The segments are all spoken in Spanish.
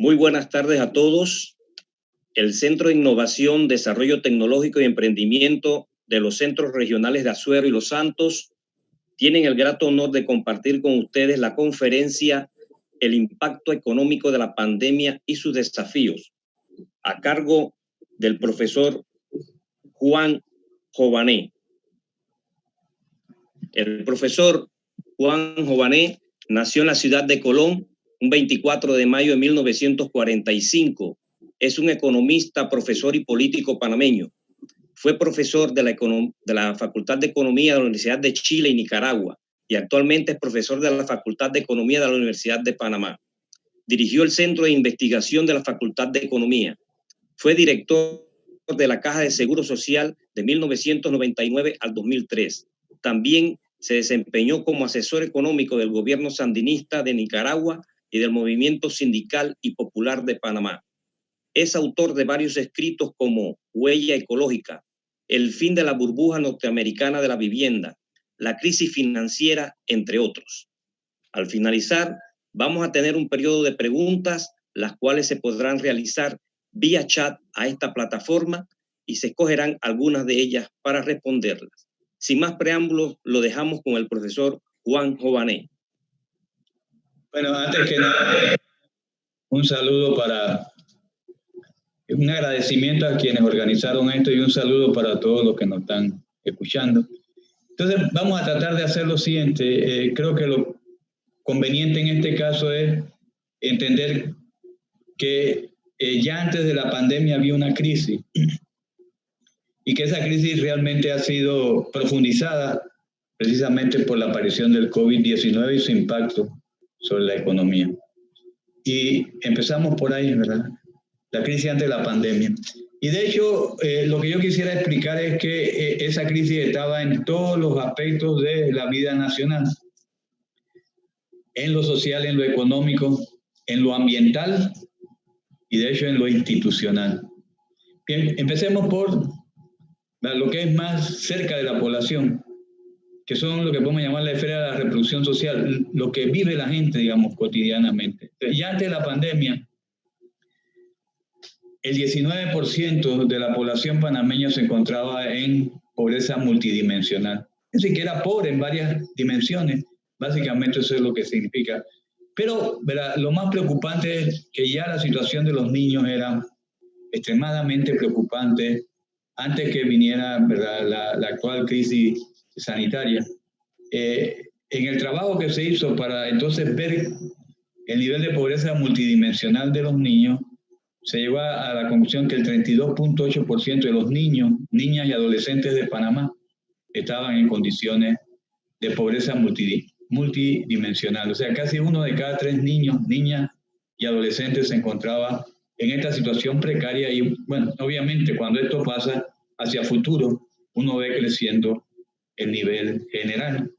Muy buenas tardes a todos. El Centro de Innovación, Desarrollo Tecnológico y Emprendimiento de los Centros Regionales de Azuero y Los Santos tienen el grato honor de compartir con ustedes la conferencia El impacto económico de la pandemia y sus desafíos, a cargo del profesor Juan Jované. El profesor Juan Jované nació en la ciudad de Colón un 24 de mayo de 1945. Es un economista, profesor y político panameño. Fue profesor de la Facultad de Economía de la Universidad de Chile y Nicaragua y actualmente es profesor de la Facultad de Economía de la Universidad de Panamá. Dirigió el Centro de Investigación de la Facultad de Economía. Fue director de la Caja de Seguro Social de 1999 al 2003. También se desempeñó como asesor económico del gobierno sandinista de Nicaragua y del movimiento sindical y popular de Panamá. Es autor de varios escritos como Huella Ecológica, El fin de la burbuja norteamericana de la vivienda, La crisis financiera, entre otros. Al finalizar, vamos a tener un periodo de preguntas, las cuales se podrán realizar vía chat a esta plataforma y se escogerán algunas de ellas para responderlas. Sin más preámbulos, lo dejamos con el profesor Juan Jované. Bueno, antes que nada, un saludo un agradecimiento a quienes organizaron esto y un saludo para todos los que nos están escuchando. Entonces, vamos a tratar de hacer lo siguiente. Creo que lo conveniente en este caso es entender que ya antes de la pandemia había una crisis y que esa crisis realmente ha sido profundizada precisamente por la aparición del COVID-19 y su impacto sobre la economía. Y empezamos por ahí, ¿verdad? La crisis antes de la pandemia. Y de hecho, lo que yo quisiera explicar es que esa crisis estaba en todos los aspectos de la vida nacional. En lo social, en lo económico, en lo ambiental y de hecho en lo institucional. Bien, empecemos por lo que es más cerca de la población, que son lo que podemos llamar la esfera de la reproducción social, lo que vive la gente, digamos, cotidianamente. Y antes de la pandemia, el 19% de la población panameña se encontraba en pobreza multidimensional. Es decir, que era pobre en varias dimensiones. Básicamente eso es lo que significa. Pero, ¿verdad?, lo más preocupante es que ya la situación de los niños era extremadamente preocupante antes que viniera, ¿verdad?, la actual crisis sanitaria. En el trabajo que se hizo para entonces ver el nivel de pobreza multidimensional de los niños, se llegó a la conclusión que el 32.8% de los niños, niñas y adolescentes de Panamá estaban en condiciones de pobreza multidimensional. O sea, casi 1 de cada 3 niños, niñas y adolescentes se encontraba en esta situación precaria y, bueno, obviamente cuando esto pasa hacia futuro, uno ve creciendo el nivel general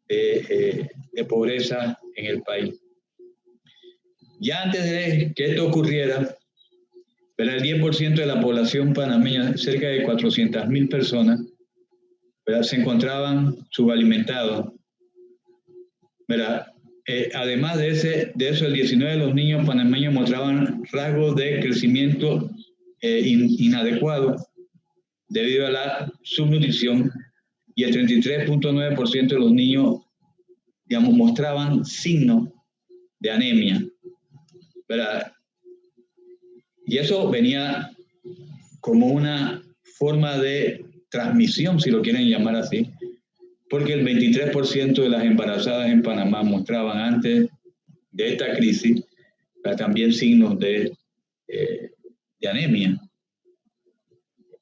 de pobreza en el país. Ya antes de que esto ocurriera, ¿verdad?, el 10% de la población panameña, cerca de 400.000 personas, ¿verdad?, se encontraban subalimentados, ¿verdad? Además de eso, el 19% de los niños panameños mostraban rasgos de crecimiento inadecuado debido a la subnutrición y el 33.9% de los niños, digamos, mostraban signos de anemia, ¿verdad? Y eso venía como una forma de transmisión, si lo quieren llamar así, porque el 23% de las embarazadas en Panamá mostraban antes de esta crisis también signos de anemia.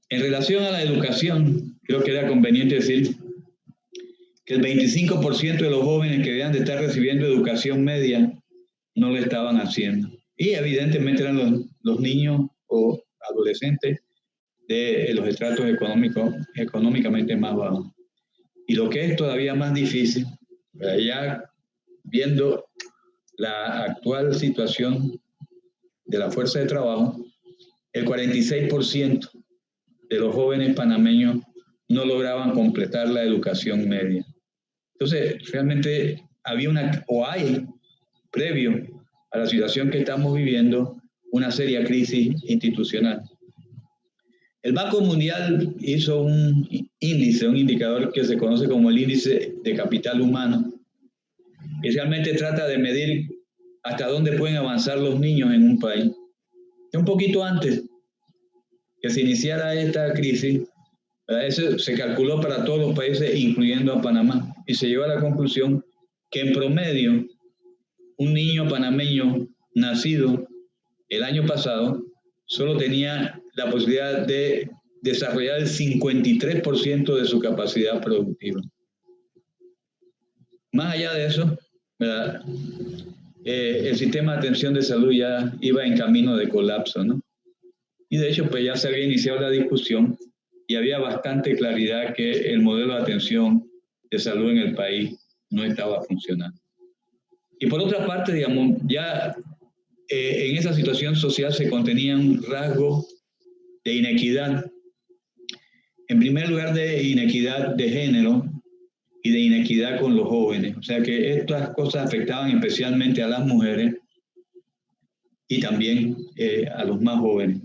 En relación a la educación, creo que era conveniente decir que el 25% de los jóvenes que debían de estar recibiendo educación media no lo estaban haciendo. Y evidentemente eran los niños o adolescentes de los estratos económicamente más bajos. Y lo que es todavía más difícil, ya viendo la actual situación de la fuerza de trabajo, el 46% de los jóvenes panameños no lograban completar la educación media. Entonces, realmente había hay, previo a la situación que estamos viviendo, una seria crisis institucional. El Banco Mundial hizo un índice, un indicador que se conoce como el índice de capital humano, que realmente trata de medir hasta dónde pueden avanzar los niños en un país. Un poquito antes que se iniciara esta crisis, eso se calculó para todos los países, incluyendo a Panamá, y se llegó a la conclusión que en promedio un niño panameño nacido el año pasado solo tenía la posibilidad de desarrollar el 53% de su capacidad productiva. Más allá de eso, ¿verdad? El sistema de atención de salud ya iba en camino de colapso, ¿no? Y de hecho, pues ya se había iniciado la discusión y había bastante claridad que el modelo de atención de salud en el país no estaba funcionando. Y por otra parte, digamos, ya en esa situación social se contenían rasgos de inequidad. En primer lugar, de inequidad de género y de inequidad con los jóvenes. O sea que estas cosas afectaban especialmente a las mujeres y también a los más jóvenes.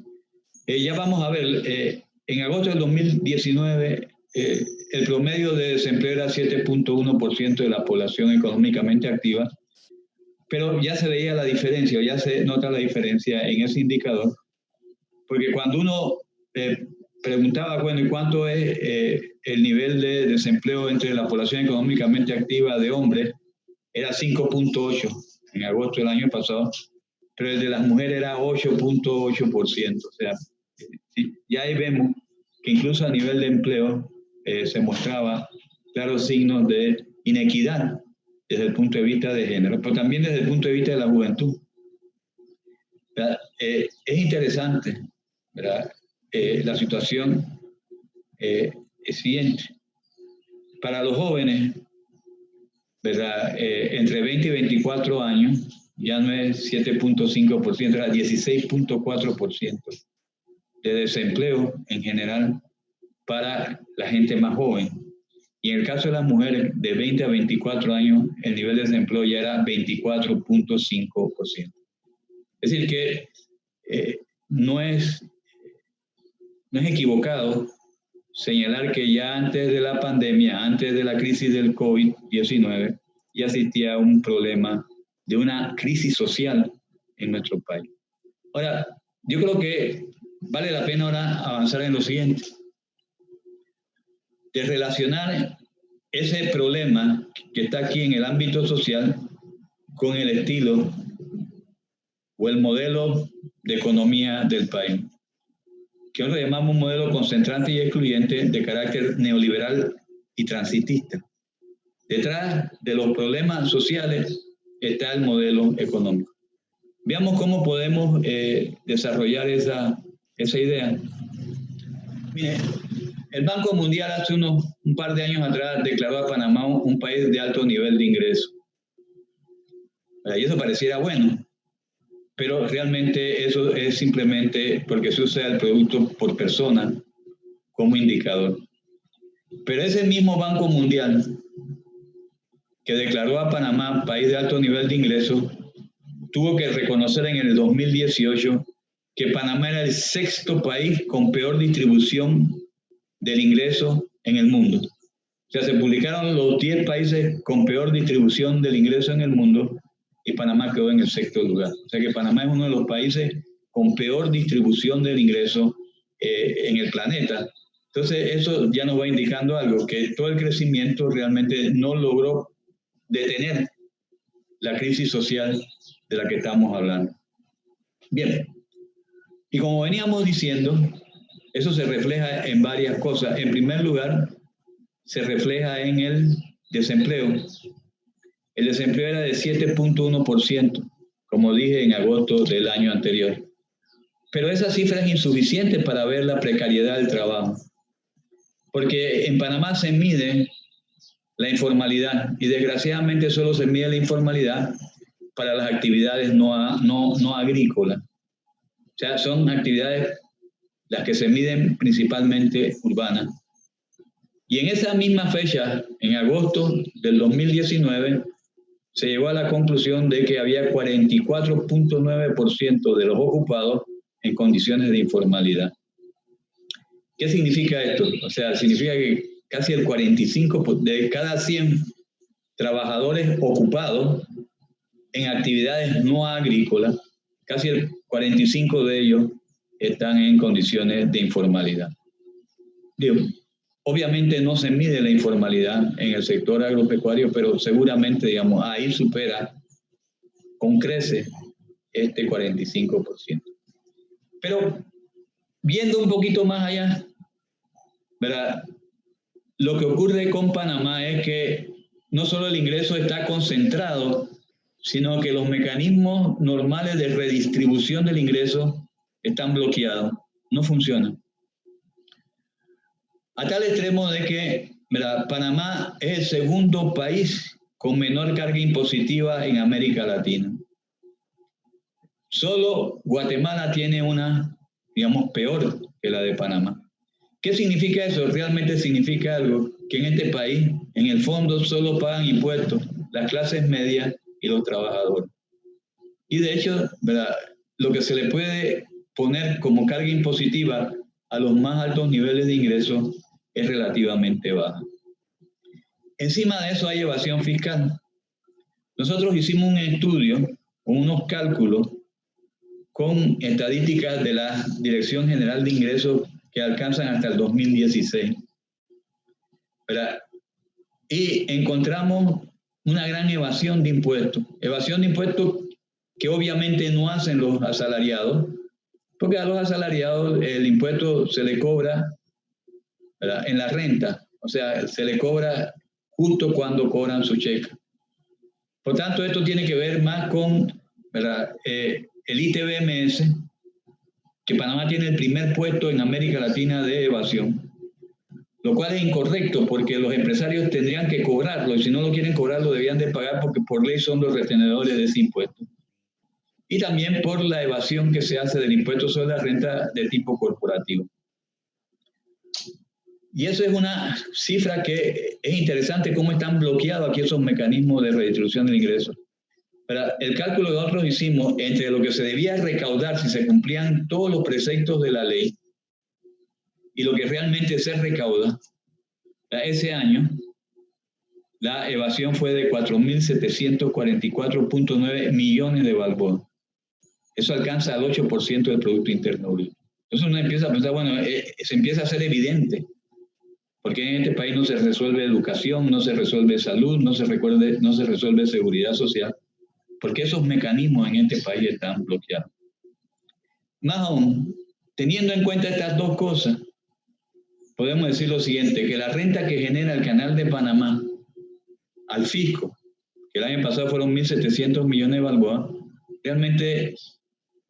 Ya vamos a ver, en agosto del 2019, el promedio de desempleo era 7.1% de la población económicamente activa, pero ya se veía la diferencia, ya se nota la diferencia en ese indicador, porque cuando uno preguntaba, bueno, ¿y cuánto es el nivel de desempleo entre la población económicamente activa de hombres? Era 5.8 en agosto del año pasado, pero el de las mujeres era 8.8%. O sea, ya ahí vemos que incluso a nivel de empleo se mostraba claros signos de inequidad desde el punto de vista de género, pero también desde el punto de vista de la juventud. Es interesante, ¿verdad? La situación es siguiente. Para los jóvenes, ¿verdad? Entre 20 y 24 años, ya no es 7.5%, era 16.4% de desempleo en general para la gente más joven. Y en el caso de las mujeres de 20 a 24 años, el nivel de desempleo ya era 24.5%. Es decir, que no es equivocado señalar que ya antes de la pandemia, antes de la crisis del COVID-19, ya existía un problema de una crisis social en nuestro país. Ahora, yo creo que vale la pena ahora avanzar en lo siguiente, de relacionar ese problema que está aquí en el ámbito social con el estilo o el modelo de economía del país, que nosotros llamamos un modelo concentrante y excluyente de carácter neoliberal y transitista. Detrás de los problemas sociales está el modelo económico. Veamos cómo podemos desarrollar esa idea. Mire, el Banco Mundial hace un par de años atrás declaró a Panamá un país de alto nivel de ingreso. Y eso pareciera bueno, pero realmente eso es simplemente porque se usa el producto por persona como indicador. Pero ese mismo Banco Mundial que declaró a Panamá país de alto nivel de ingreso, tuvo que reconocer en el 2018 que Panamá era el sexto país con peor distribución del ingreso en el mundo. O sea, se publicaron los 10 países con peor distribución del ingreso en el mundo y Panamá quedó en el sexto lugar. O sea que Panamá es uno de los países con peor distribución del ingreso en el planeta. Entonces eso ya nos va indicando algo, que todo el crecimiento realmente no logró detener la crisis social de la que estamos hablando. Bien, y como veníamos diciendo, eso se refleja en varias cosas. En primer lugar, se refleja en el desempleo. El desempleo era de 7.1%, como dije, en agosto del año anterior. Pero esa cifra es insuficiente para ver la precariedad del trabajo, porque en Panamá se mide la informalidad y desgraciadamente solo se mide la informalidad para las actividades no agrícolas. O sea, son actividades las que se miden principalmente urbanas. Y en esa misma fecha, en agosto del 2019, se llegó a la conclusión de que había 44.9% de los ocupados en condiciones de informalidad. ¿Qué significa esto? O sea, significa que casi el 45 de cada 100 trabajadores ocupados en actividades no agrícolas, casi el 45 de ellos están en condiciones de informalidad. Digo, obviamente no se mide la informalidad en el sector agropecuario, pero seguramente, digamos, ahí supera con creces este 45%. Pero viendo un poquito más allá, ¿verdad? Lo que ocurre con Panamá es que no solo el ingreso está concentrado, sino que los mecanismos normales de redistribución del ingreso están bloqueados, no funcionan. A tal extremo de que, ¿verdad?, Panamá es el segundo país con menor carga impositiva en América Latina. Solo Guatemala tiene una, digamos, peor que la de Panamá. ¿Qué significa eso? Realmente significa algo, que en este país, en el fondo, solo pagan impuestos las clases medias y los trabajadores. Y de hecho, ¿verdad?, lo que se le puede poner como carga impositiva a los más altos niveles de ingresos es relativamente baja. Encima de eso hay evasión fiscal. Nosotros hicimos un estudio, unos cálculos con estadísticas de la Dirección General de Ingresos que alcanzan hasta el 2016. ¿Verdad? Y encontramos una gran evasión de impuestos. Evasión de impuestos que obviamente no hacen los asalariados, porque a los asalariados el impuesto se le cobra, ¿verdad?, en la renta, o sea, se le cobra justo cuando cobran su cheque. Por tanto, esto tiene que ver más con, ¿verdad?, el ITBMS, que Panamá tiene el primer puesto en América Latina de evasión, lo cual es incorrecto porque los empresarios tendrían que cobrarlo y si no lo quieren cobrar lo debían de pagar porque por ley son los retenedores de ese impuesto. Y también por la evasión que se hace del impuesto sobre la renta de tipo corporativo. Y eso es una cifra que es interesante, cómo están bloqueados aquí esos mecanismos de redistribución del ingreso. Pero el cálculo que nosotros hicimos entre lo que se debía recaudar si se cumplían todos los preceptos de la ley y lo que realmente se recauda, ese año la evasión fue de 4.744.9 millones de balboas. Eso alcanza al 8% del Producto Interno Bruto. Entonces uno empieza a pensar, bueno, se empieza a hacer evidente, porque en este país no se resuelve educación, no se resuelve salud, no se resuelve seguridad social, porque esos mecanismos en este país están bloqueados. Más aún, teniendo en cuenta estas dos cosas, podemos decir lo siguiente, que la renta que genera el Canal de Panamá al fisco, que el año pasado fueron 1.700 millones de balboas, realmente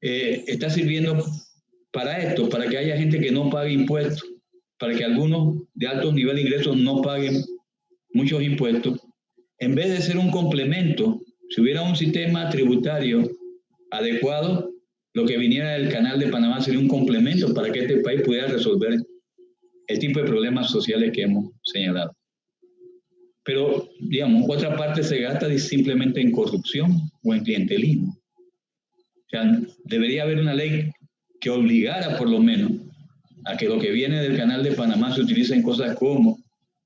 está sirviendo para esto, para que haya gente que no pague impuestos, para que algunos de altos niveles de ingresos no paguen muchos impuestos, en vez de ser un complemento. Si hubiera un sistema tributario adecuado, lo que viniera del Canal de Panamá sería un complemento para que este país pudiera resolver el tipo de problemas sociales que hemos señalado. Pero, digamos, otra parte se gasta simplemente en corrupción o en clientelismo. O sea, debería haber una ley que obligara por lo menos a que lo que viene del Canal de Panamá se utilice en cosas como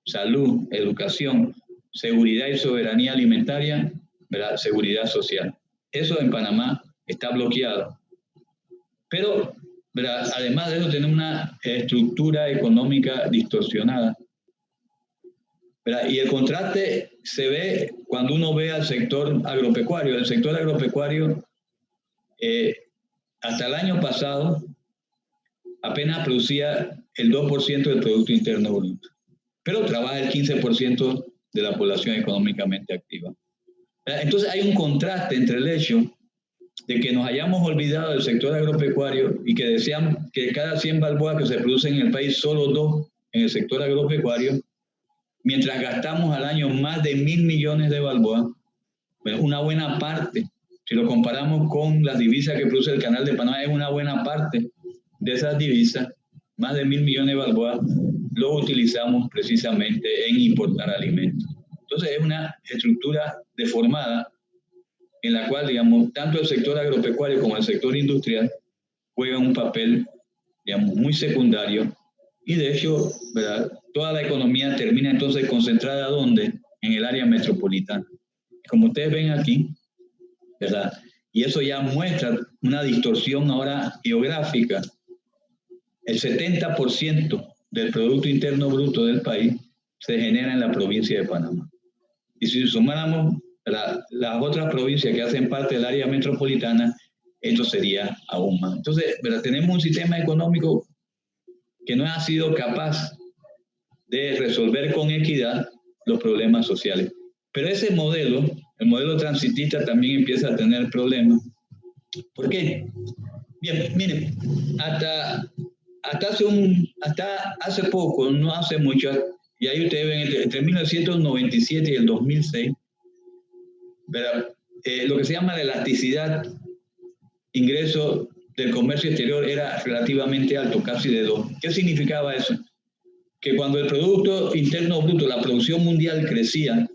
salud, educación, seguridad y soberanía alimentaria, ¿verdad?, seguridad social. Eso en Panamá está bloqueado. Pero, ¿verdad?, además de eso tenemos una estructura económica distorsionada, ¿verdad? Y el contraste se ve cuando uno ve al sector agropecuario. El sector agropecuario, hasta el año pasado, apenas producía el 2% del Producto Interno Bruto, pero trabaja el 15% de la población económicamente activa. Entonces hay un contraste entre el hecho de que nos hayamos olvidado del sector agropecuario y que desean que cada 100 balboas que se producen en el país, solo 2 en el sector agropecuario, mientras gastamos al año más de 1.000 millones de balboas, una buena parte, si lo comparamos con las divisas que produce el Canal de Panamá, es una buena parte de esas divisas, más de 1.000 millones de balboas, lo utilizamos precisamente en importar alimentos. Entonces es una estructura deformada en la cual, digamos, tanto el sector agropecuario como el sector industrial juegan un papel, digamos, muy secundario, y de hecho, ¿verdad?, toda la economía termina entonces concentrada ¿dónde? En el área metropolitana. Como ustedes ven aquí, ¿verdad?, y eso ya muestra una distorsión ahora geográfica. El 70% del Producto Interno Bruto del país se genera en la provincia de Panamá. Y si sumáramos las otras provincias que hacen parte del área metropolitana, esto sería aún más. Entonces, ¿verdad?, tenemos un sistema económico que no ha sido capaz de resolver con equidad los problemas sociales. Pero ese modelo, el modelo transitista, también empieza a tener problemas. ¿Por qué? Bien, miren, hasta hace poco, no hace mucho, y ahí ustedes ven, entre 1997 y el 2006, ¿verdad?, lo que se llama la elasticidad ingreso del comercio exterior era relativamente alto, casi de 2. ¿Qué significaba eso? Que cuando el Producto Interno Bruto, la producción mundial crecía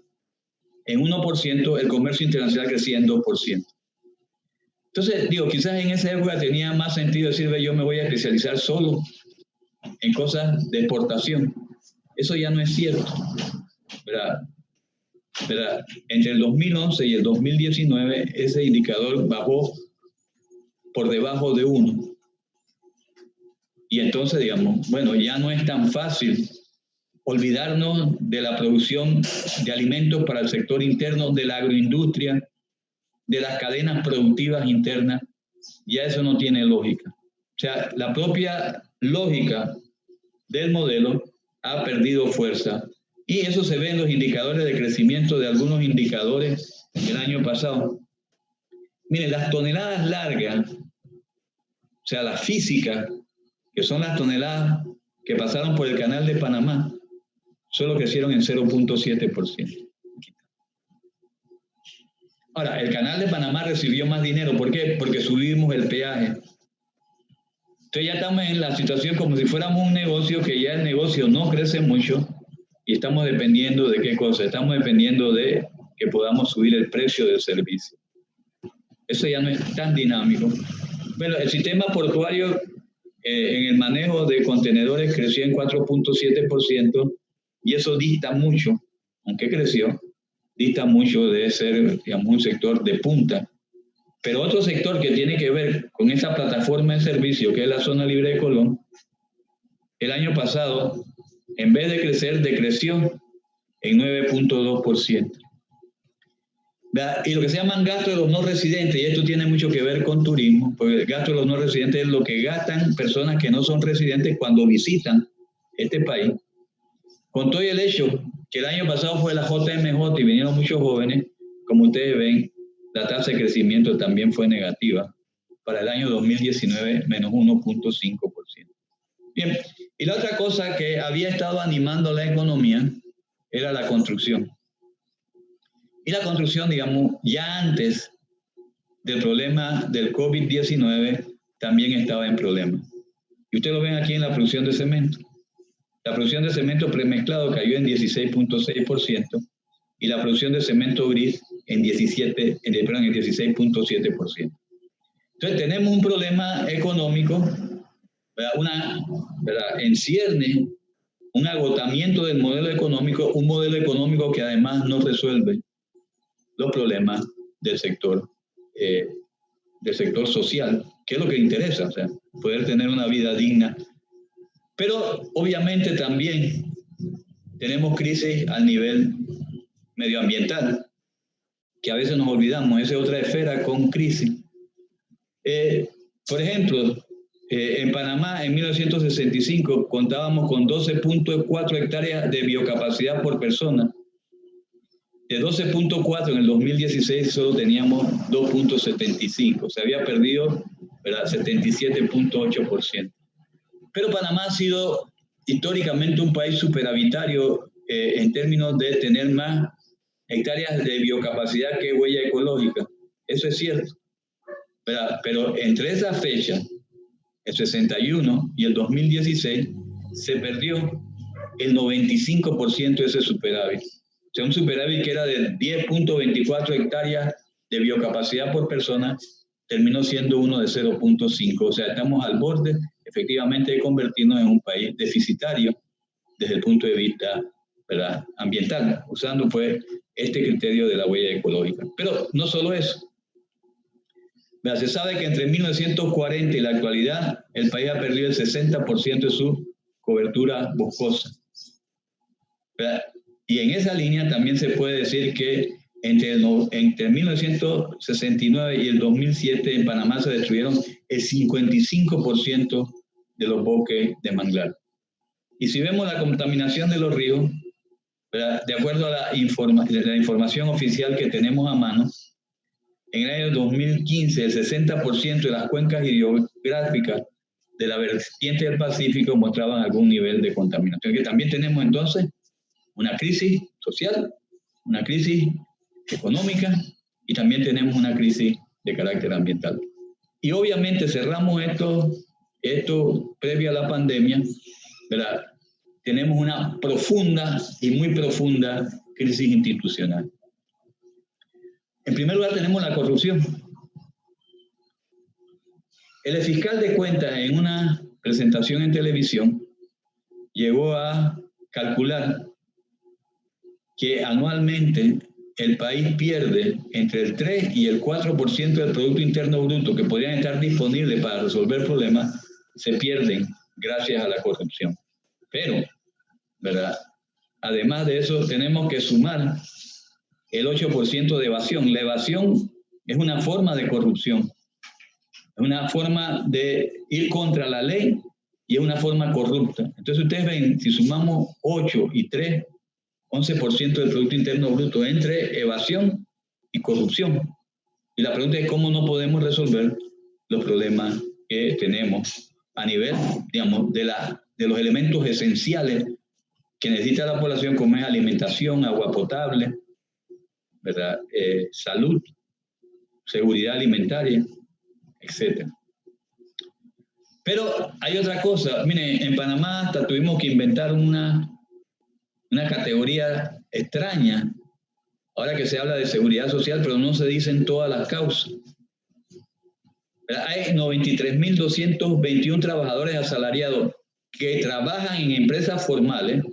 en 1%, el comercio internacional crecía en 2%. Entonces, digo, quizás en esa época tenía más sentido decir, yo me voy a especializar solo en cosas de exportación. Eso ya no es cierto, ¿verdad? Entre el 2011 y el 2019, ese indicador bajó por debajo de 1. Y entonces, digamos, bueno, ya no es tan fácil olvidarnos de la producción de alimentos para el sector interno, de la agroindustria, de las cadenas productivas internas. Ya eso no tiene lógica. O sea, la propia lógica del modelo ha perdido fuerza. Y eso se ve en los indicadores de crecimiento de algunos indicadores del año pasado. Miren, las toneladas largas, o sea, la física, que son las toneladas que pasaron por el Canal de Panamá, solo crecieron en 0.7%. Ahora, el Canal de Panamá recibió más dinero. ¿Por qué? Porque subimos el peaje. Entonces ya estamos en la situación como si fuéramos un negocio, que ya el negocio no crece mucho y estamos dependiendo de qué cosa. Estamos dependiendo de que podamos subir el precio del servicio. Eso ya no es tan dinámico. Bueno, el sistema portuario en el manejo de contenedores creció en 4.7%, y eso dista mucho, aunque creció, dista mucho de ser, digamos, un sector de punta. Pero otro sector que tiene que ver con esa plataforma de servicio, que es la zona libre de Colón, el año pasado, en vez de crecer, decreció en 9.2%. Y lo que se llaman gastos de los no residentes, y esto tiene mucho que ver con turismo, porque el gasto de los no residentes es lo que gastan personas que no son residentes cuando visitan este país. Con todo el hecho que el año pasado fue la JMJ y vinieron muchos jóvenes, como ustedes ven, la tasa de crecimiento también fue negativa. Para el año 2019, menos 1.5%. Bien, y la otra cosa que había estado animando la economía era la construcción. Y la construcción, digamos, ya antes del problema del COVID-19, también estaba en problemas. Y ustedes lo ven aquí en la producción de cemento. La producción de cemento premezclado cayó en 16.6% y la producción de cemento gris en 16.7%. Entonces tenemos un problema económico, en cierne, un agotamiento del modelo económico, un modelo económico que además no resuelve los problemas del sector social, que es lo que interesa, o sea, poder tener una vida digna. Pero obviamente también tenemos crisis al nivel medioambiental, que a veces nos olvidamos, esa es otra esfera con crisis. Por ejemplo, en Panamá en 1965 contábamos con 12.4 hectáreas de biocapacidad por persona. De 12.4 en el 2016 solo teníamos 2.75, se había perdido, ¿verdad?, 77.8%. Pero Panamá ha sido históricamente un país superavitario en términos de tener más hectáreas de biocapacidad que huella ecológica. Eso es cierto, ¿verdad? Pero entre esa fecha, el 61 y el 2016, se perdió el 95% de ese superávit. O sea, un superávit que era de 10.24 hectáreas de biocapacidad por persona terminó siendo uno de 0.5. O sea, estamos al borde, efectivamente, de convertirnos en un país deficitario desde el punto de vista, ¿verdad?, ambiental, usando pues este criterio de la huella ecológica. Pero no solo eso. Se sabe que entre 1940 y la actualidad el país ha perdido el 60% de su cobertura boscosa. ¿Verdad? Y en esa línea también se puede decir que entre 1969 y el 2007 en Panamá se destruyeron el 55% de los bosques de manglar. Y si vemos la contaminación de los ríos, ¿verdad?, de acuerdo a la información oficial que tenemos a mano, en el año 2015 el 60% de las cuencas hidrográficas de la vertiente del Pacífico mostraban algún nivel de contaminación. Que también tenemos entonces una crisis social, una crisis económica y también tenemos una crisis de carácter ambiental. Y obviamente cerramos esto previo a la pandemia, ¿verdad? Tenemos una profunda y muy profunda crisis institucional. En primer lugar tenemos la corrupción. El fiscal de cuentas en una presentación en televisión llegó a calcular que anualmente el país pierde entre el 3 y el 4% del Producto Interno Bruto que podrían estar disponibles para resolver problemas, se pierden gracias a la corrupción. Pero, ¿verdad?, además de eso, tenemos que sumar el 8% de evasión. La evasión es una forma de corrupción, es una forma de ir contra la ley y es una forma corrupta. Entonces ustedes ven, si sumamos 8 y 3, 11% del Producto Interno Bruto entre evasión y corrupción. Y la pregunta es cómo no podemos resolver los problemas que tenemos a nivel, digamos, de los elementos esenciales que necesita la población, como es alimentación, agua potable, ¿verdad?, salud, seguridad alimentaria, etc. Pero hay otra cosa. Miren, en Panamá hasta tuvimos que inventar una categoría extraña, ahora que se habla de seguridad social, pero no se dicen todas las causas. Hay 93.221 trabajadores asalariados que trabajan en empresas formales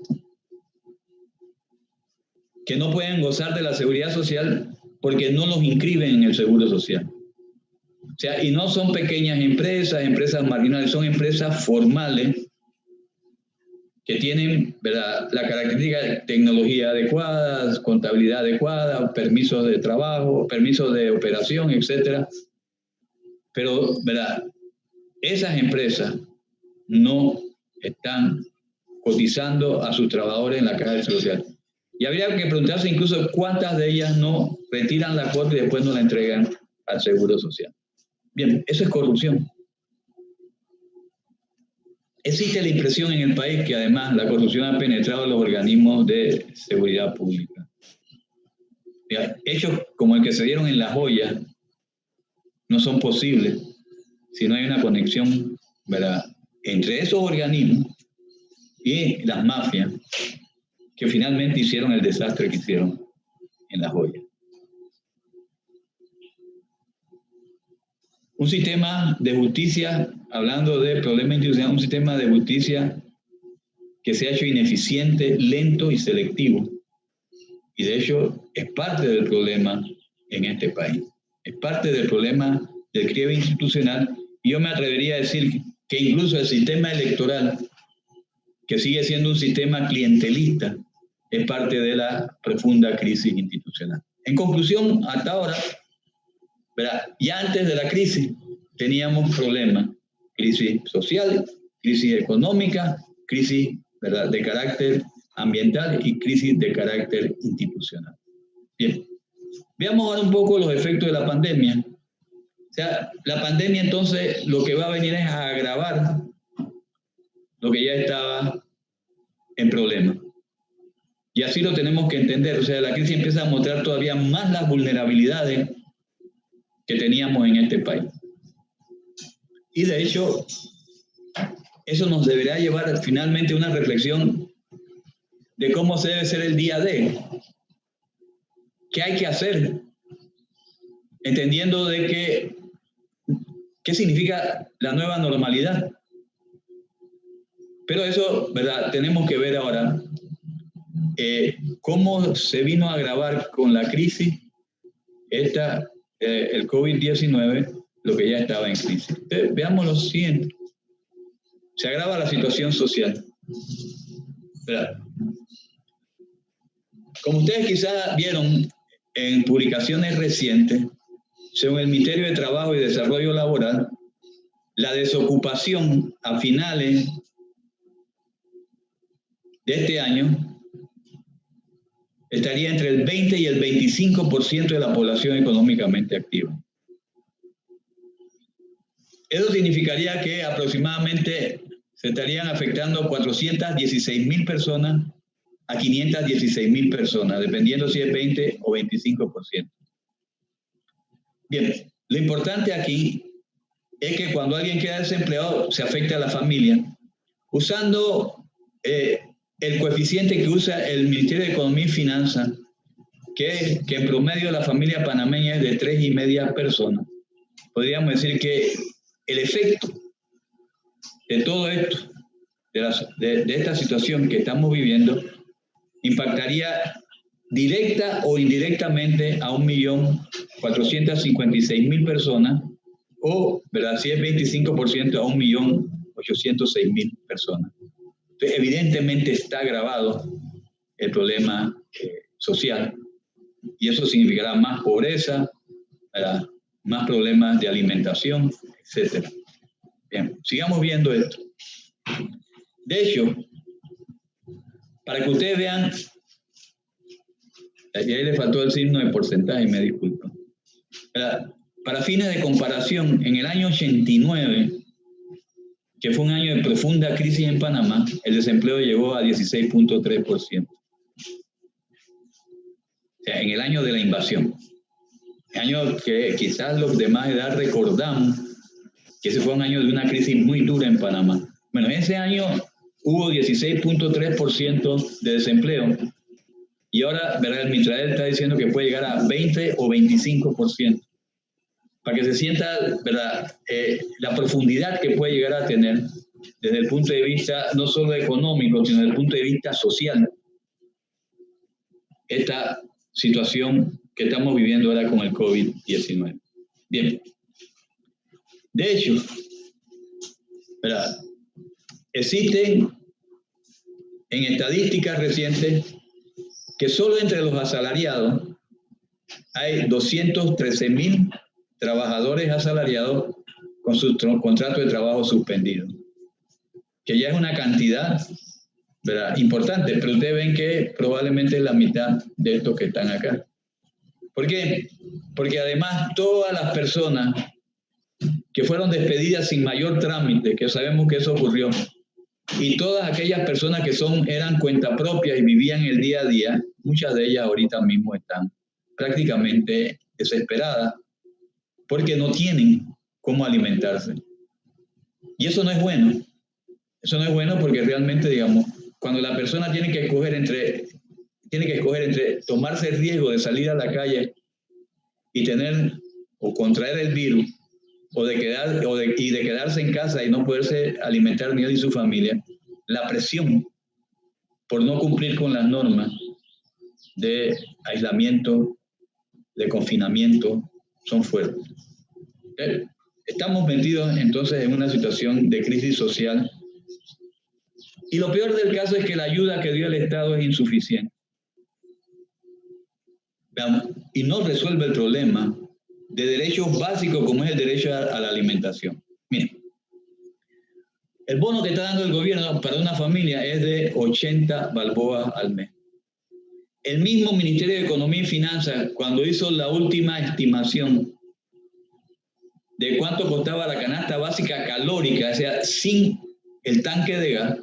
que no pueden gozar de la seguridad social porque no los inscriben en el seguro social. O sea, y no son pequeñas empresas marginales, son empresas formales que tienen, ¿verdad?, la característica de tecnología adecuada, contabilidad adecuada, permisos de trabajo, permisos de operación, etc. Pero, ¿verdad?, esas empresas no están cotizando a sus trabajadores en la caja de seguro social. Y habría que preguntarse incluso cuántas de ellas no retiran la cuota y después no la entregan al seguro social. Bien, eso es corrupción. Existe la impresión en el país que además la corrupción ha penetrado en los organismos de seguridad pública. Hechos como el que se dieron en La Joya no son posibles si no hay una conexión, ¿verdad?, entre esos organismos y las mafias que finalmente hicieron el desastre que hicieron en La Joya. Un sistema de justicia, hablando de problemas institucionales, un sistema de justicia que se ha hecho ineficiente, lento y selectivo. Y de hecho es parte del problema en este país. Es parte del problema del quiebre institucional. Y yo me atrevería a decir que incluso el sistema electoral, que sigue siendo un sistema clientelista, es parte de la profunda crisis institucional. En conclusión, hasta ahora, ¿verdad?, ya antes de la crisis teníamos problemas, crisis social, crisis económica, crisis, ¿verdad?, de carácter ambiental y crisis de carácter institucional. Bien, veamos ahora un poco los efectos de la pandemia. O sea, la pandemia entonces lo que va a venir es a agravar lo que ya estaba en problema. Y así lo tenemos que entender. O sea, la crisis empieza a mostrar todavía más las vulnerabilidades que teníamos en este país. Y de hecho, eso nos deberá llevar finalmente a una reflexión de cómo se debe ser el día D. ¿Qué hay que hacer entendiendo de qué significa la nueva normalidad. Pero eso, ¿verdad? Tenemos que ver ahora cómo se vino a agravar con la crisis el COVID-19, lo que ya estaba en crisis. Entonces, veamos lo siguiente. Se agrava la situación social, ¿verdad? Como ustedes quizás vieron en publicaciones recientes, según el Ministerio de Trabajo y Desarrollo Laboral, la desocupación a finales de este año estaría entre el 20 y el 25% de la población económicamente activa. Eso significaría que aproximadamente se estarían afectando 416.000 personas a 516.000 personas, dependiendo si es 20 o 25%. Bien, lo importante aquí es que cuando alguien queda desempleado se afecta a la familia. Usando el coeficiente que usa el Ministerio de Economía y Finanzas, que en promedio la familia panameña es de 3,5 personas, podríamos decir que el efecto de todo esto, de esta situación que estamos viviendo, impactaría directa o indirectamente a 1.456.000 personas, o, ¿verdad?, si es 25%, a 1.806.000 personas. Entonces, evidentemente está agravado el problema social, y eso significará más pobreza, ¿verdad?, más problemas de alimentación, etc. Bien, sigamos viendo esto. De hecho, para que ustedes vean, y ahí le faltó el signo de porcentaje, me disculpo. Para fines de comparación, en el año 89, que fue un año de profunda crisis en Panamá, el desempleo llegó a 16.3%. O sea, en el año de la invasión. El año que quizás los demás edad recordamos que ese fue un año de una crisis muy dura en Panamá. Bueno, ese año hubo 16.3% de desempleo. Y ahora, ¿verdad?, el Mitrael está diciendo que puede llegar a 20 o 25%. Para que se sienta, ¿verdad?, la profundidad que puede llegar a tener desde el punto de vista no solo económico, sino desde el punto de vista social, esta situación que estamos viviendo ahora con el COVID-19. Bien. De hecho, ¿verdad?, existen en estadísticas recientes que solo entre los asalariados hay 213.000 trabajadores asalariados con su contrato de trabajo suspendido, que ya es una cantidad, ¿verdad?, importante, pero ustedes ven que probablemente es la mitad de estos que están acá. ¿Por qué? Porque además todas las personas que fueron despedidas sin mayor trámite, que sabemos que eso ocurrió, y todas aquellas personas que eran cuenta propia y vivían el día a día, muchas de ellas ahorita mismo están prácticamente desesperadas porque no tienen cómo alimentarse. Y eso no es bueno. Eso no es bueno porque realmente, digamos, cuando la persona tiene que escoger entre tomarse el riesgo de salir a la calle y tener o contraer el virus, de quedarse en casa y no poderse alimentar ni él ni su familia, la presión por no cumplir con las normas de aislamiento, de confinamiento, son fuertes. Estamos metidos entonces en una situación de crisis social, y lo peor del caso es que la ayuda que dio el Estado es insuficiente. Y no resuelve el problema de derechos básicos como es el derecho a la alimentación. Miren, el bono que está dando el gobierno para una familia es de 80 balboas al mes. El mismo Ministerio de Economía y Finanzas, cuando hizo la última estimación de cuánto costaba la canasta básica calórica, o sea, sin el tanque de gas,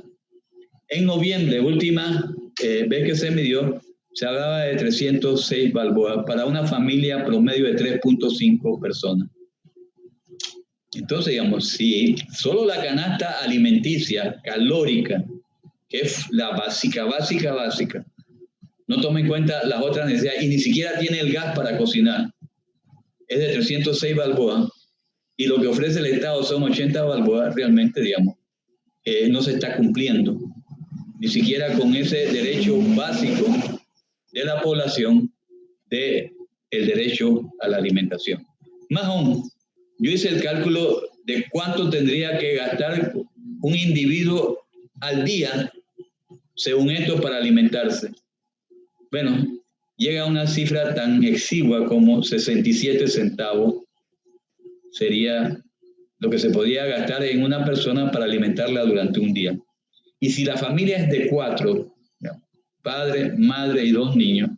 en noviembre, última vez que se midió, se hablaba de 306 balboas para una familia promedio de 3.5 personas. Entonces, digamos, si solo la canasta alimenticia calórica, que es la básica, no toma en cuenta las otras necesidades y ni siquiera tiene el gas para cocinar, es de 306 balboas y lo que ofrece el Estado son 80 balboas, realmente, digamos, no se está cumpliendo, ni siquiera con ese derecho básico de la población del derecho a la alimentación. Más aún, yo hice el cálculo de cuánto tendría que gastar un individuo al día, según esto, para alimentarse. Bueno, llega a una cifra tan exigua como 67 centavos, sería lo que se podría gastar en una persona para alimentarla durante un día. Y si la familia es de 4, padre, madre y 2 niños,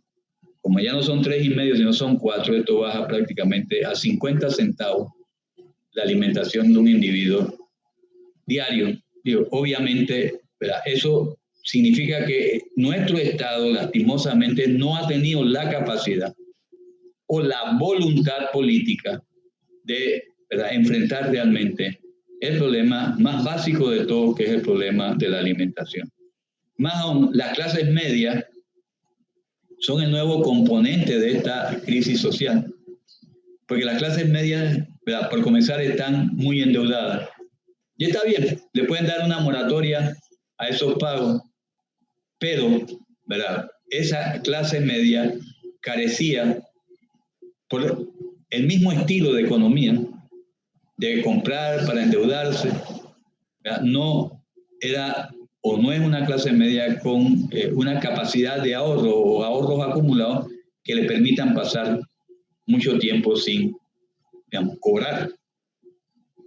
como ya no son 3,5, sino son 4, esto baja prácticamente a 50 centavos la alimentación de un individuo diario. Digo, obviamente, ¿verdad? Eso significa que nuestro Estado, lastimosamente, no ha tenido la capacidad o la voluntad política de, ¿verdad?, enfrentar realmente el problema más básico de todo, que es el problema de la alimentación. Más aún, las clases medias son el nuevo componente de esta crisis social, porque las clases medias, ¿verdad?, por comenzar, están muy endeudadas. Y está bien, le pueden dar una moratoria a esos pagos, pero, ¿verdad?, esa clase media carecía por el mismo estilo de economía, de comprar para endeudarse, ¿verdad? No era o no es una clase media con una capacidad de ahorro o ahorros acumulados que le permitan pasar mucho tiempo sin, digamos, cobrar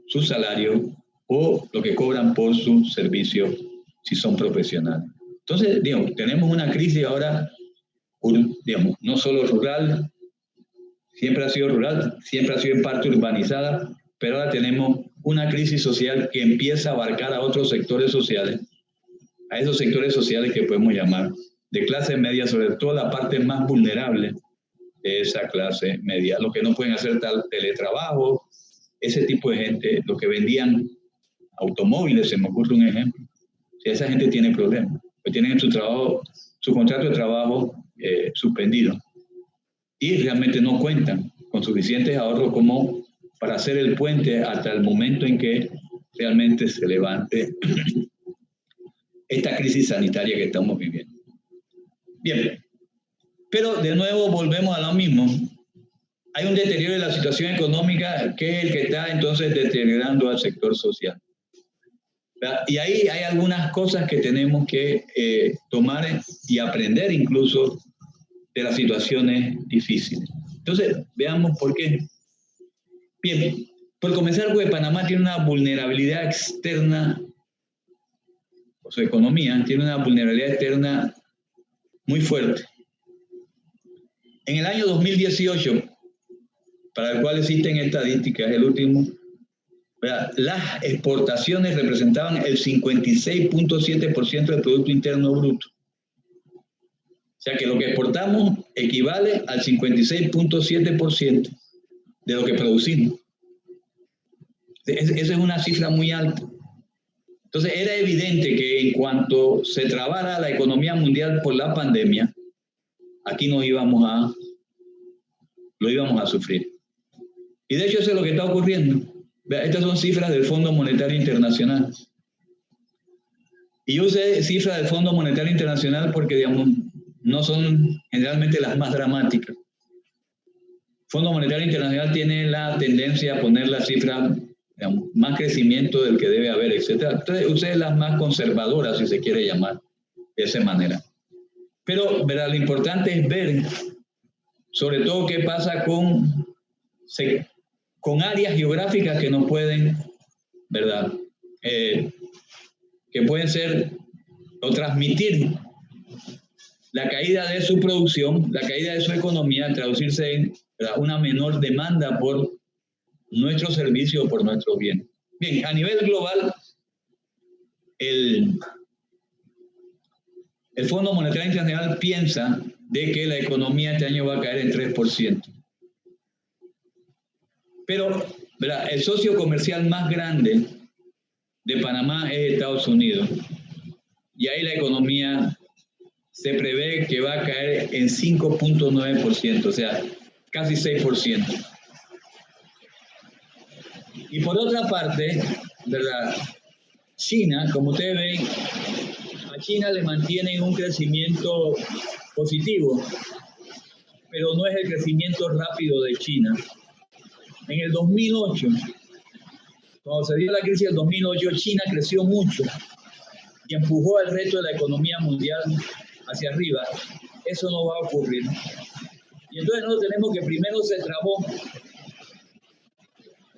su salario o lo que cobran por su servicio si son profesionales. Entonces, digamos, tenemos una crisis ahora, digamos, no solo rural, siempre ha sido rural, siempre ha sido en parte urbanizada, pero ahora tenemos una crisis social que empieza a abarcar a otros sectores sociales, a esos sectores sociales que podemos llamar de clase media, sobre todo la parte más vulnerable de esa clase media, los que no pueden hacer tal teletrabajo, ese tipo de gente, los que vendían automóviles, se me ocurre un ejemplo. Si esa gente tiene problemas, pues tienen su trabajo, su contrato de trabajo suspendido y realmente no cuentan con suficientes ahorros como para hacer el puente hasta el momento en que realmente se levante esta crisis sanitaria que estamos viviendo. Bien, pero de nuevo volvemos a lo mismo. Hay un deterioro de la situación económica que es el que está entonces deteriorando al sector social. Y ahí hay algunas cosas que tenemos que tomar y aprender incluso de las situaciones difíciles. Entonces, veamos por qué. Bien, por comenzar, porque Panamá tiene una vulnerabilidad externa, o su economía tiene una vulnerabilidad externa muy fuerte. En el año 2018, para el cual existen estadísticas, el último, ¿verdad?, las exportaciones representaban el 56.7% del Producto Interno Bruto. O sea que lo que exportamos equivale al 56.7% de lo que producimos. Esa es una cifra muy alta. Entonces era evidente que en cuanto se trabara la economía mundial por la pandemia, aquí lo íbamos a sufrir. Y de hecho eso es lo que está ocurriendo. Estas son cifras del Fondo Monetario Internacional. Y yo usé cifras del Fondo Monetario Internacional porque, digamos, no son generalmente las más dramáticas. El Fondo Monetario Internacional tiene la tendencia a poner la cifra, digamos, más crecimiento del que debe haber, etc. Entonces, usé las más conservadoras, si se quiere llamar de esa manera. Pero, ¿verdad?, lo importante es ver, sobre todo, qué pasa con áreas geográficas que no pueden, ¿verdad?, que pueden ser o transmitir la caída de su producción, la caída de su economía, traducirse en, ¿verdad?, una menor demanda por nuestros servicios o por nuestros bienes. Bien, a nivel global, el Fondo Monetario Internacional piensa de que la economía este año va a caer en 3%. Pero, ¿verdad?, el socio comercial más grande de Panamá es Estados Unidos. Y ahí la economía se prevé que va a caer en 5.9%, o sea, casi 6%. Y por otra parte, ¿verdad? China, como ustedes ven, a China le mantienen un crecimiento positivo, pero no es el crecimiento rápido de China. En el 2008, cuando se dio la crisis del 2008, China creció mucho y empujó el resto de la economía mundial hacia arriba. Eso no va a ocurrir. Y entonces nosotros tenemos que primero se trabó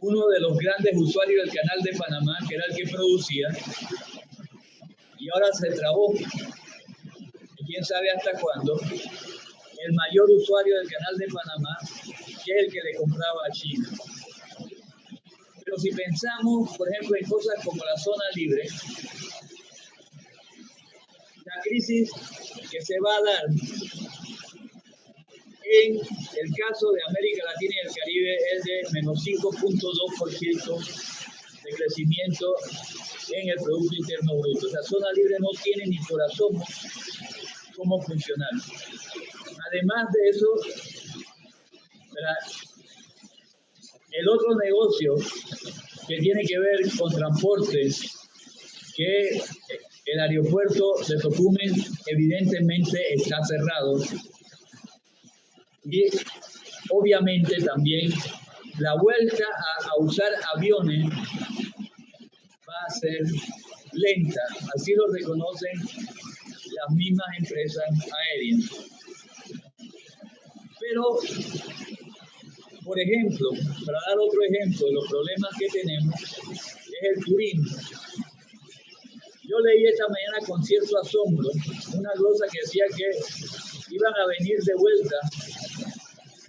uno de los grandes usuarios del canal de Panamá, que era el que producía, y ahora se trabó, y quién sabe hasta cuándo, el mayor usuario del canal de Panamá, que es el que le compraba a China. Pero si pensamos, por ejemplo, en cosas como la zona libre, la crisis que se va a dar en el caso de América Latina y el Caribe es de menos 5.2% de crecimiento en el Producto Interno Bruto. O sea, zona libre no tiene ni por asomo cómo funcionar. Además de eso, ¿verdad? El otro negocio que tiene que ver con transporte, que el aeropuerto de Tocumen evidentemente está cerrado. Y obviamente también la vuelta a usar aviones va a ser lenta, así lo reconocen las mismas empresas aéreas. Pero, por ejemplo, para dar otro ejemplo de los problemas que tenemos, es el turismo. Yo leí esta mañana con cierto asombro una glosa que decía que iban a venir de vuelta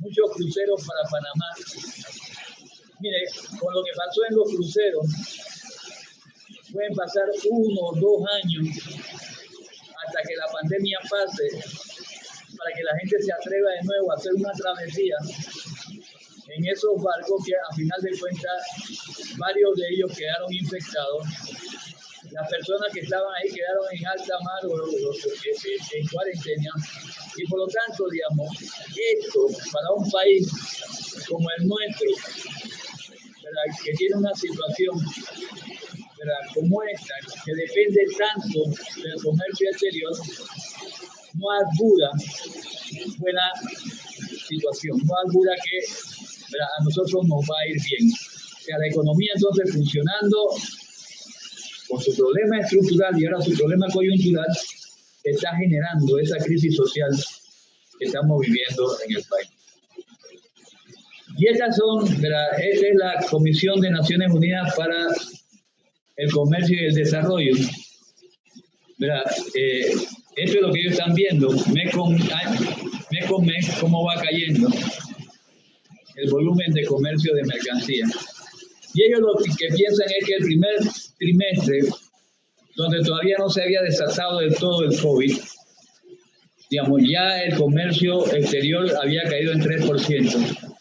muchos cruceros para Panamá. Mire, con lo que pasó en los cruceros, pueden pasar 1 o 2 años hasta que la pandemia pase, para que la gente se atreva de nuevo a hacer una travesía en esos barcos que a final de cuentas varios de ellos quedaron infectados. Las personas que estaban ahí quedaron en alta mar o en cuarentena. Y por lo tanto, digamos, esto para un país como el nuestro, ¿verdad?, que tiene una situación, ¿verdad?, como esta, que depende tanto del comercio exterior, no augura buena situación, no augura que, ¿verdad?, a nosotros nos va a ir bien. O sea, la economía entonces funcionando con su problema estructural y ahora su problema coyuntural, está generando esa crisis social que estamos viviendo en el país. Y estas son, esta es la Comisión de Naciones Unidas para el Comercio y el Desarrollo. Esto es lo que ellos están viendo, mes con mes, cómo va cayendo el volumen de comercio de mercancías. Y ellos lo que piensan es que el primer trimestre, donde todavía no se había desatado del todo el COVID, digamos, ya el comercio exterior había caído en 3%.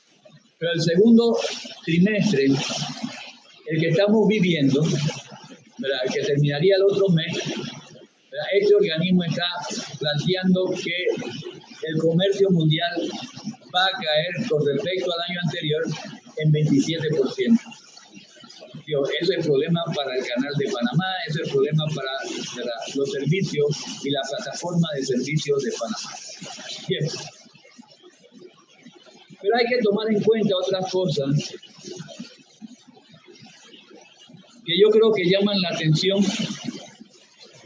Pero el segundo trimestre, el que estamos viviendo, ¿verdad?, que terminaría el otro mes, ¿verdad?, este organismo está planteando que el comercio mundial va a caer con respecto al año anterior en 27%. Ese es el problema para el canal de Panamá, ese es el problema para los servicios y la plataforma de servicios de Panamá. Bien. Pero hay que tomar en cuenta otras cosas que yo creo que llaman la atención,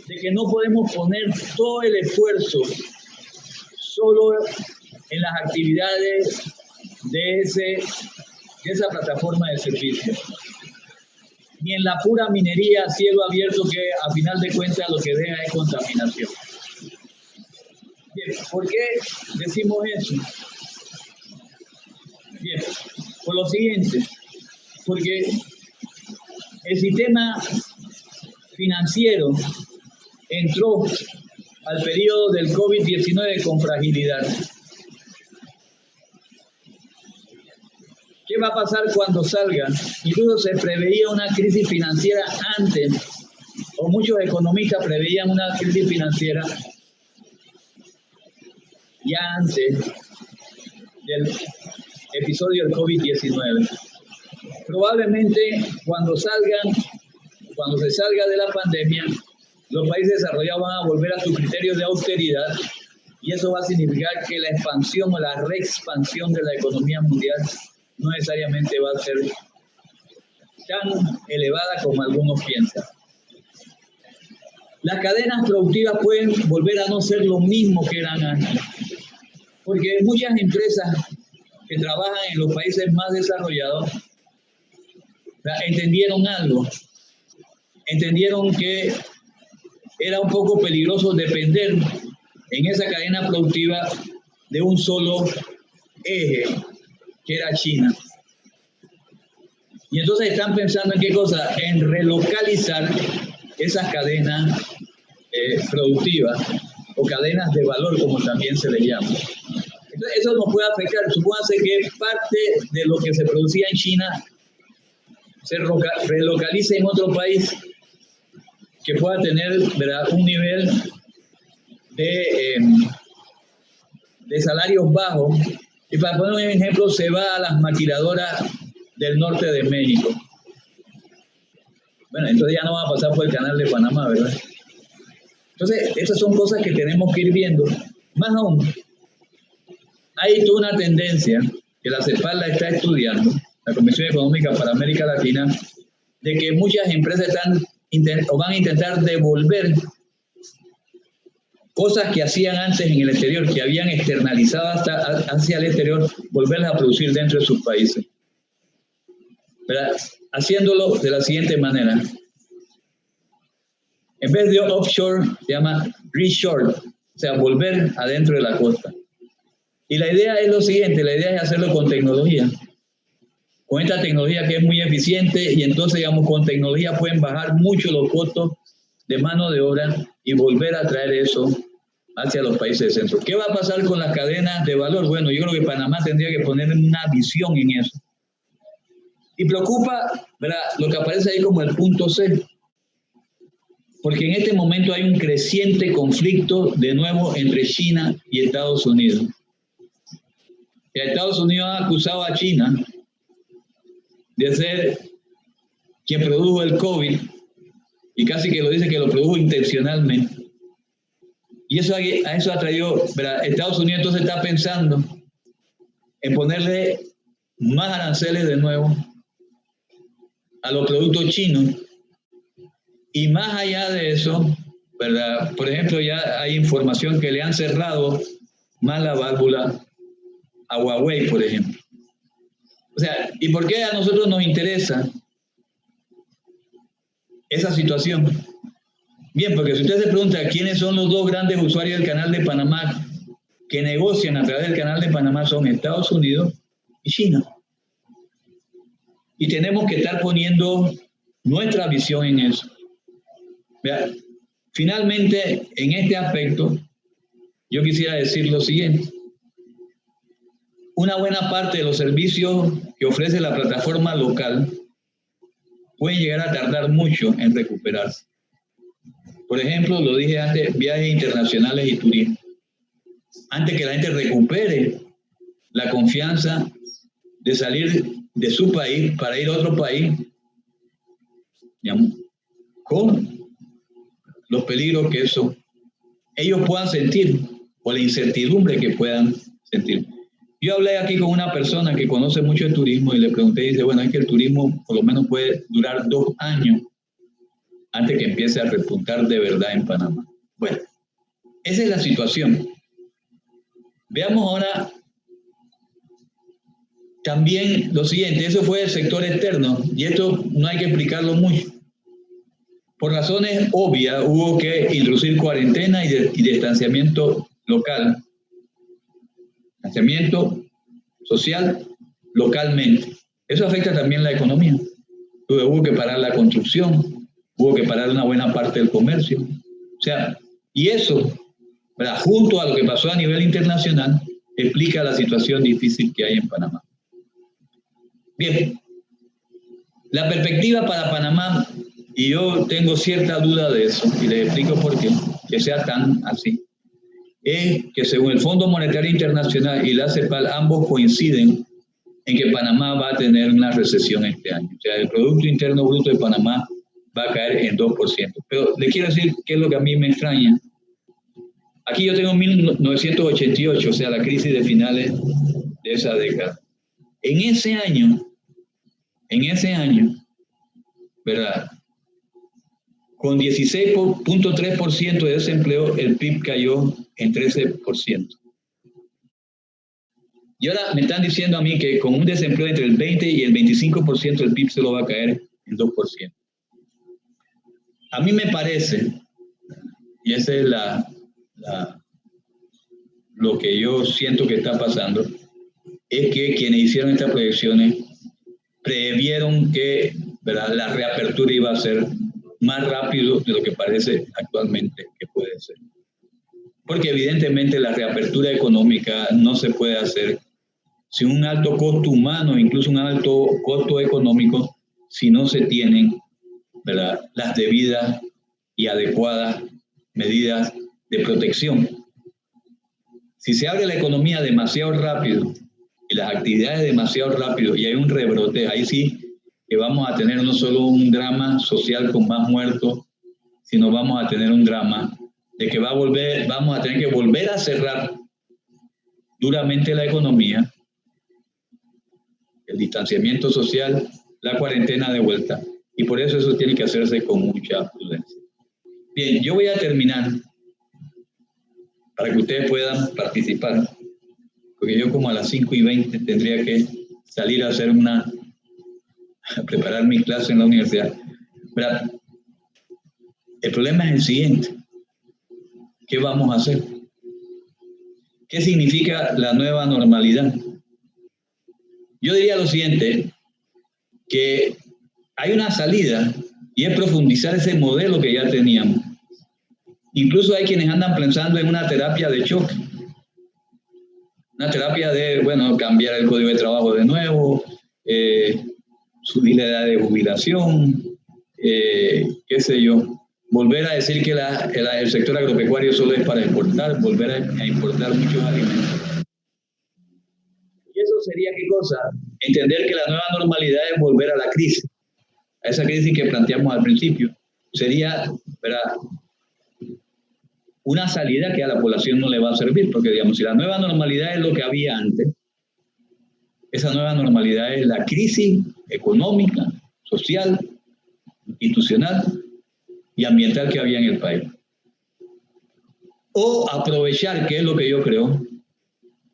de que no podemos poner todo el esfuerzo solo en las actividades de esa plataforma de servicios, ni en la pura minería a cielo abierto, que a final de cuentas lo que deja es contaminación. Bien, ¿por qué decimos eso? Bien, por lo siguiente, porque el sistema financiero entró al periodo del COVID-19 con fragilidad. ¿Qué va a pasar cuando salga? Incluso se preveía una crisis financiera antes, o muchos economistas preveían una crisis financiera ya antes del episodio del COVID-19. probablemente cuando se salga de la pandemia, los países desarrollados van a volver a sus criterios de austeridad y eso va a significar que la expansión o la reexpansión de la economía mundial no necesariamente va a ser tan elevada como algunos piensan. Las cadenas productivas pueden volver a no ser lo mismo que eran antes, porque muchas empresas que trabajan en los países más desarrollados entendieron algo, entendieron que era un poco peligroso depender en esa cadena productiva de un solo eje, que era China. Y entonces están pensando en qué cosa, en relocalizar esas cadenas productivas o cadenas de valor, como también se le llama. Entonces, eso nos puede afectar. Supóngase que parte de lo que se producía en China se relocalice en otro país que pueda tener, ¿verdad?, un nivel de salarios bajos. Y para poner un ejemplo, se va a las maquiladoras del norte de México. Bueno, entonces ya no va a pasar por el canal de Panamá, ¿verdad? Entonces, estas son cosas que tenemos que ir viendo. Más aún, hay toda una tendencia que la CEPAL la está estudiando, la Comisión Económica para América Latina, de que muchas empresas van a intentar devolver cosas que hacían antes en el exterior, que habían externalizado hacia el exterior, volverlas a producir dentro de sus países. ¿Verdad? Haciéndolo de la siguiente manera. En vez de offshore, se llama reshore, o sea, volver adentro de la costa. Y la idea es lo siguiente, la idea es hacerlo con tecnología. Con esta tecnología que es muy eficiente y entonces, digamos, con tecnología pueden bajar mucho los costos de mano de obra y volver a traer eso hacia los países del centro. ¿Qué va a pasar con las cadenas de valor? Bueno, yo creo que Panamá tendría que poner una visión en eso. Y preocupa, ¿verdad?, lo que aparece ahí como el punto C. Porque en este momento hay un creciente conflicto de nuevo entre China y Estados Unidos. Y Estados Unidos ha acusado a China de ser quien produjo el COVID y casi que lo dice que lo produjo intencionalmente. Y eso ha traído, ¿verdad? Estados Unidos entonces está pensando en ponerle más aranceles de nuevo a los productos chinos. Y más allá de eso, ¿verdad?, por ejemplo, ya hay información que le han cerrado más la válvula a Huawei, por ejemplo. O sea, ¿y por qué a nosotros nos interesa esa situación? Bien, porque si usted se pregunta quiénes son los dos grandes usuarios del Canal de Panamá que negocian a través del Canal de Panamá, son Estados Unidos y China. Y tenemos que estar poniendo nuestra visión en eso. Vea, finalmente, en este aspecto, yo quisiera decir lo siguiente. Una buena parte de los servicios que ofrece la plataforma local pueden llegar a tardar mucho en recuperarse. Por ejemplo, lo dije antes, viajes internacionales y turismo. Antes que la gente recupere la confianza de salir de su país para ir a otro país, digamos, con los peligros que eso ellos puedan sentir o la incertidumbre que puedan sentir. Yo hablé aquí con una persona que conoce mucho el turismo y le pregunté y dice, bueno, es que el turismo por lo menos puede durar 2 años antes que empiece a repuntar de verdad en Panamá. Bueno, esa es la situación. Veamos ahora también lo siguiente, eso fue el sector externo y esto no hay que explicarlo mucho. Por razones obvias hubo que introducir cuarentena y distanciamiento local, distanciamiento social localmente. Eso afecta también la economía. Hubo que parar la construcción, hubo que parar una buena parte del comercio. O sea, y eso, ¿verdad?, junto a lo que pasó a nivel internacional, explica la situación difícil que hay en Panamá. Bien, la perspectiva para Panamá, y yo tengo cierta duda de eso, y les explico por qué, que sea tan así, es que según el Fondo Monetario Internacional y la CEPAL, ambos coinciden en que Panamá va a tener una recesión este año. O sea, el Producto Interno Bruto de Panamá va a caer en 2%. Pero le quiero decir qué es lo que a mí me extraña. Aquí yo tengo 1988, o sea, la crisis de finales de esa década. En ese año, ¿verdad? Con 16.3% de desempleo, el PIB cayó en 13%. Y ahora me están diciendo a mí que con un desempleo entre el 20 y el 25% el PIB se lo va a caer en 2%. A mí me parece, y esa es lo que yo siento que está pasando, es que quienes hicieron estas proyecciones previeron que, ¿verdad?, la reapertura iba a ser más rápido de lo que parece actualmente que puede ser. Porque evidentemente la reapertura económica no se puede hacer sin un alto costo humano, incluso un alto costo económico, si no se tienen, ¿verdad?, las debidas y adecuadas medidas de protección. Si se abre la economía demasiado rápido y las actividades demasiado rápido y hay un rebrote, ahí sí que vamos a tener no solo un drama social con más muertos, sino vamos a tener un drama de que vamos a tener que volver a cerrar duramente la economía, el distanciamiento social, la cuarentena de vuelta, y por eso tiene que hacerse con mucha prudencia. Bien, yo voy a terminar para que ustedes puedan participar, porque yo como a las 5:20 tendría que salir a hacer a preparar mi clase en la universidad. ¿Verdad? El problema es el siguiente: ¿qué vamos a hacer? ¿Qué significa la nueva normalidad? Yo diría lo siguiente, que hay una salida y es profundizar ese modelo que ya teníamos. Incluso hay quienes andan pensando en una terapia de choque, una terapia de, bueno, cambiar el código de trabajo de nuevo, subir la edad de jubilación, qué sé yo, volver a decir que el sector agropecuario solo es para exportar, volver a importar muchos alimentos. Y eso sería, ¿qué cosa? Entender que la nueva normalidad es volver a la crisis, a esa crisis que planteamos al principio. Sería, ¿verdad?, una salida que a la población no le va a servir, porque, digamos, si la nueva normalidad es lo que había antes, esa nueva normalidad es la crisis económica, social, institucional y ambiental que había en el país. O aprovechar, que es lo que yo creo,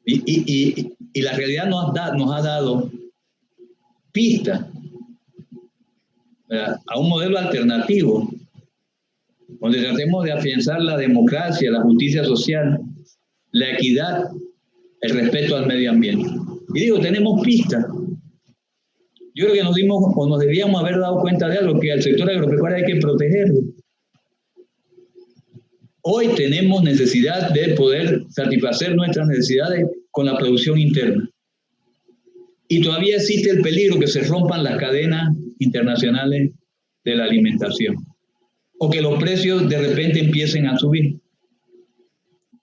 y la realidad nos ha dado pistas, ¿verdad?, a un modelo alternativo, donde tratemos de afianzar la democracia, la justicia social, la equidad, el respeto al medio ambiente. Y digo, tenemos pistas. Yo creo que nos debíamos haber dado cuenta de algo, que al sector agropecuario hay que protegerlo. Hoy tenemos necesidad de poder satisfacer nuestras necesidades con la producción interna. Y todavía existe el peligro que se rompan las cadenas internacionales de la alimentación, o que los precios de repente empiecen a subir.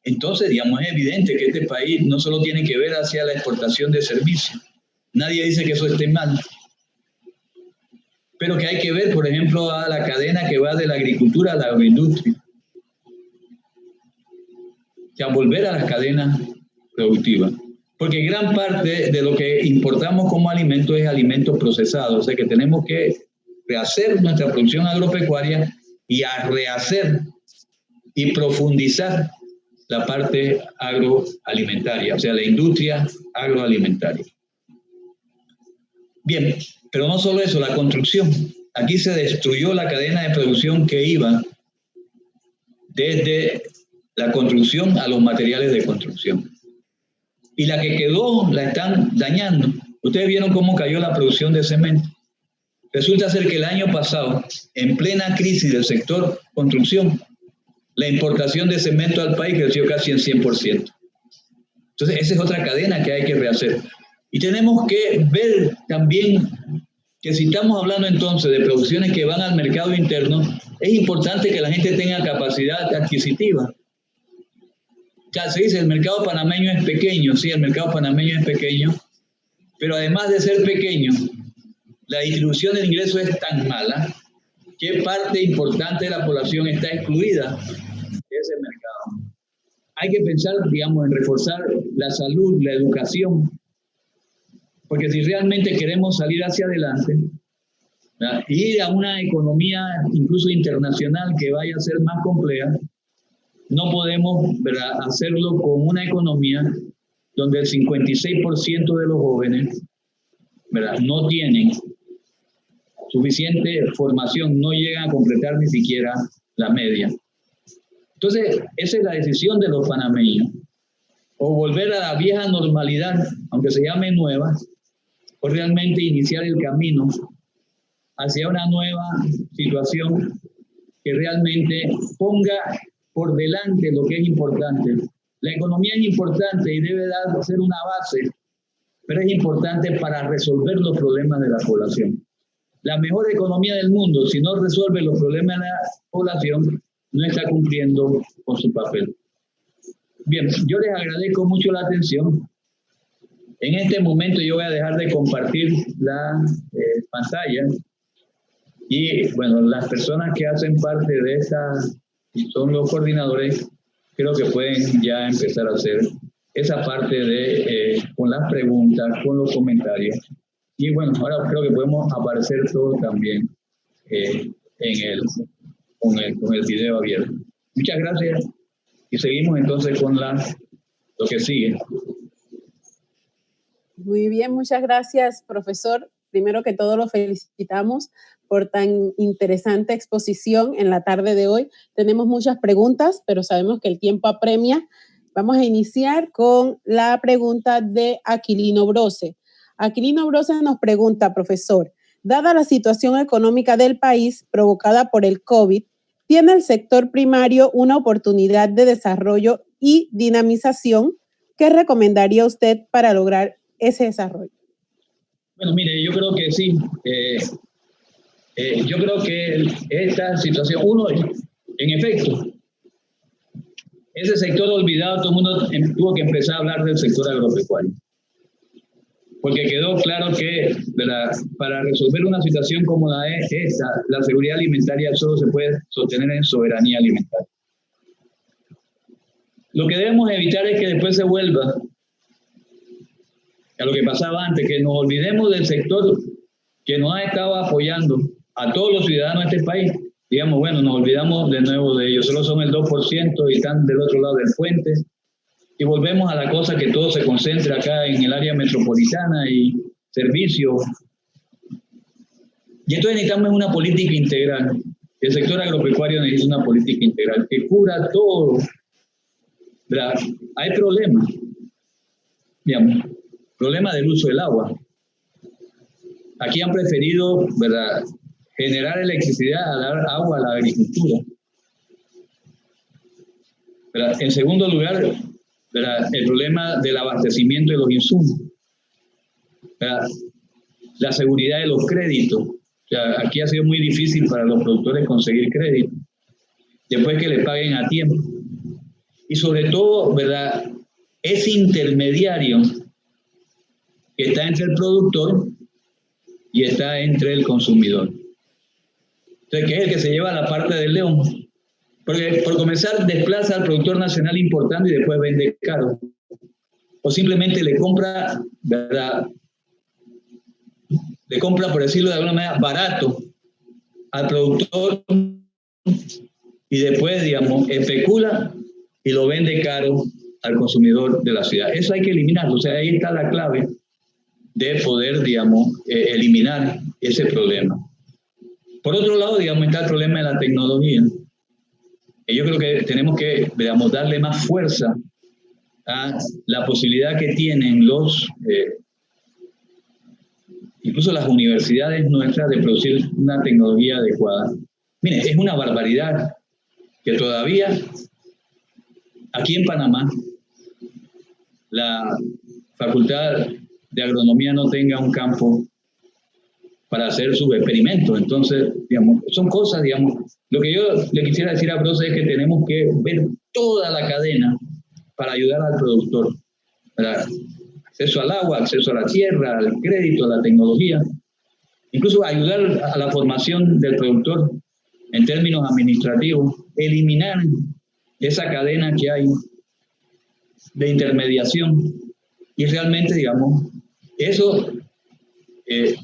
Entonces, digamos, es evidente que este país no solo tiene que ver hacia la exportación de servicios. Nadie dice que eso esté mal. Pero que hay que ver, por ejemplo, a la cadena que va de la agricultura a la agroindustria. O sea, volver a las cadenas productivas. Porque gran parte de lo que importamos como alimento es alimentos procesados. O sea, que tenemos que rehacer nuestra producción agropecuaria y a rehacer y profundizar la parte agroalimentaria, o sea, la industria agroalimentaria. Bien, pero no solo eso, la construcción. Aquí se destruyó la cadena de producción que iba desde la construcción a los materiales de construcción. Y la que quedó la están dañando. Ustedes vieron cómo cayó la producción de cemento. Resulta ser que el año pasado, en plena crisis del sector construcción, la importación de cemento al país creció casi en 100%. Entonces, esa es otra cadena que hay que rehacer. Y tenemos que ver también que si estamos hablando entonces de producciones que van al mercado interno, es importante que la gente tenga capacidad adquisitiva. Ya se dice, el mercado panameño es pequeño. Sí, el mercado panameño es pequeño, pero además de ser pequeño, la distribución del ingreso es tan mala que parte importante de la población está excluida de ese mercado. Hay que pensar, digamos, en reforzar la salud, la educación, porque si realmente queremos salir hacia adelante, ¿verdad?, ir a una economía incluso internacional que vaya a ser más compleja, no podemos, ¿verdad?, hacerlo con una economía donde el 56% de los jóvenes, ¿verdad?, no tienen suficiente formación, no llegan a completar ni siquiera la media. Entonces, esa es la decisión de los panameños: o volver a la vieja normalidad, aunque se llame nueva, o realmente iniciar el camino hacia una nueva situación que realmente ponga por delante lo que es importante. La economía es importante y debe ser una base, pero es importante para resolver los problemas de la población. La mejor economía del mundo, si no resuelve los problemas de la población, no está cumpliendo con su papel. Bien, yo les agradezco mucho la atención. En este momento yo voy a dejar de compartir la pantalla y, bueno, las personas que hacen parte de esta, y son los coordinadores, creo que pueden ya empezar a hacer esa parte de con las preguntas, con los comentarios. Y bueno, ahora creo que podemos aparecer todos también con el video abierto. Muchas gracias y seguimos entonces con lo que sigue. Muy bien, muchas gracias, profesor. Primero que todo, lo felicitamos por tan interesante exposición en la tarde de hoy. Tenemos muchas preguntas, pero sabemos que el tiempo apremia. Vamos a iniciar con la pregunta de Aquilino Brose. Aquilino Brose nos pregunta, profesor, dada la situación económica del país provocada por el COVID, ¿tiene el sector primario una oportunidad de desarrollo y dinamización? ¿Qué recomendaría usted para lograr ese desarrollo? Bueno, mire, yo creo que sí. Yo creo que esta situación, en efecto, ese sector olvidado, todo el mundo tuvo que empezar a hablar del sector agropecuario. Porque quedó claro que para resolver una situación como la de esta, la seguridad alimentaria solo se puede sostener en soberanía alimentaria. Lo que debemos evitar es que después se vuelva a lo que pasaba antes, que nos olvidemos del sector que nos ha estado apoyando a todos los ciudadanos de este país. Digamos, bueno, nos olvidamos de nuevo de ellos, solo son el 2% y están del otro lado del puente. Y volvemos a la cosa que todo se concentra acá en el área metropolitana y servicios. Y entonces necesitamos una política integral. El sector agropecuario necesita una política integral que cubra todo. ¿Verdad? Hay problemas. Digamos, problema del uso del agua. Aquí han preferido, ¿verdad?, generar electricidad a dar agua a la agricultura. ¿Verdad? En segundo lugar, ¿verdad?, el problema del abastecimiento de los insumos. ¿Verdad? La seguridad de los créditos. O sea, aquí ha sido muy difícil para los productores conseguir crédito, después que le paguen a tiempo. Y sobre todo, ¿verdad?, ese intermediario que está entre el productor y está entre el consumidor. Entonces, que es el que se lleva la parte del león. Porque por comenzar desplaza al productor nacional importando y después vende caro. O simplemente le compra, ¿verdad?, le compra, por decirlo de alguna manera, barato al productor y después, digamos, especula y lo vende caro al consumidor de la ciudad. Eso hay que eliminarlo. O sea, ahí está la clave de poder, digamos, eliminar ese problema. Por otro lado, digamos, está el problema de la tecnología. Y yo creo que tenemos que, digamos, darle más fuerza a la posibilidad que tienen incluso las universidades nuestras de producir una tecnología adecuada. Mire, es una barbaridad que todavía aquí en Panamá la Facultad de Agronomía no tenga un campo para hacer sus experimentos. Entonces, digamos, son cosas, digamos, lo que yo le quisiera decir a Brose es que tenemos que ver toda la cadena para ayudar al productor, ¿verdad? acceso al agua, acceso a la tierra, al crédito, a la tecnología, incluso ayudar a la formación del productor en términos administrativos, eliminar esa cadena que hay de intermediación y realmente, digamos, eso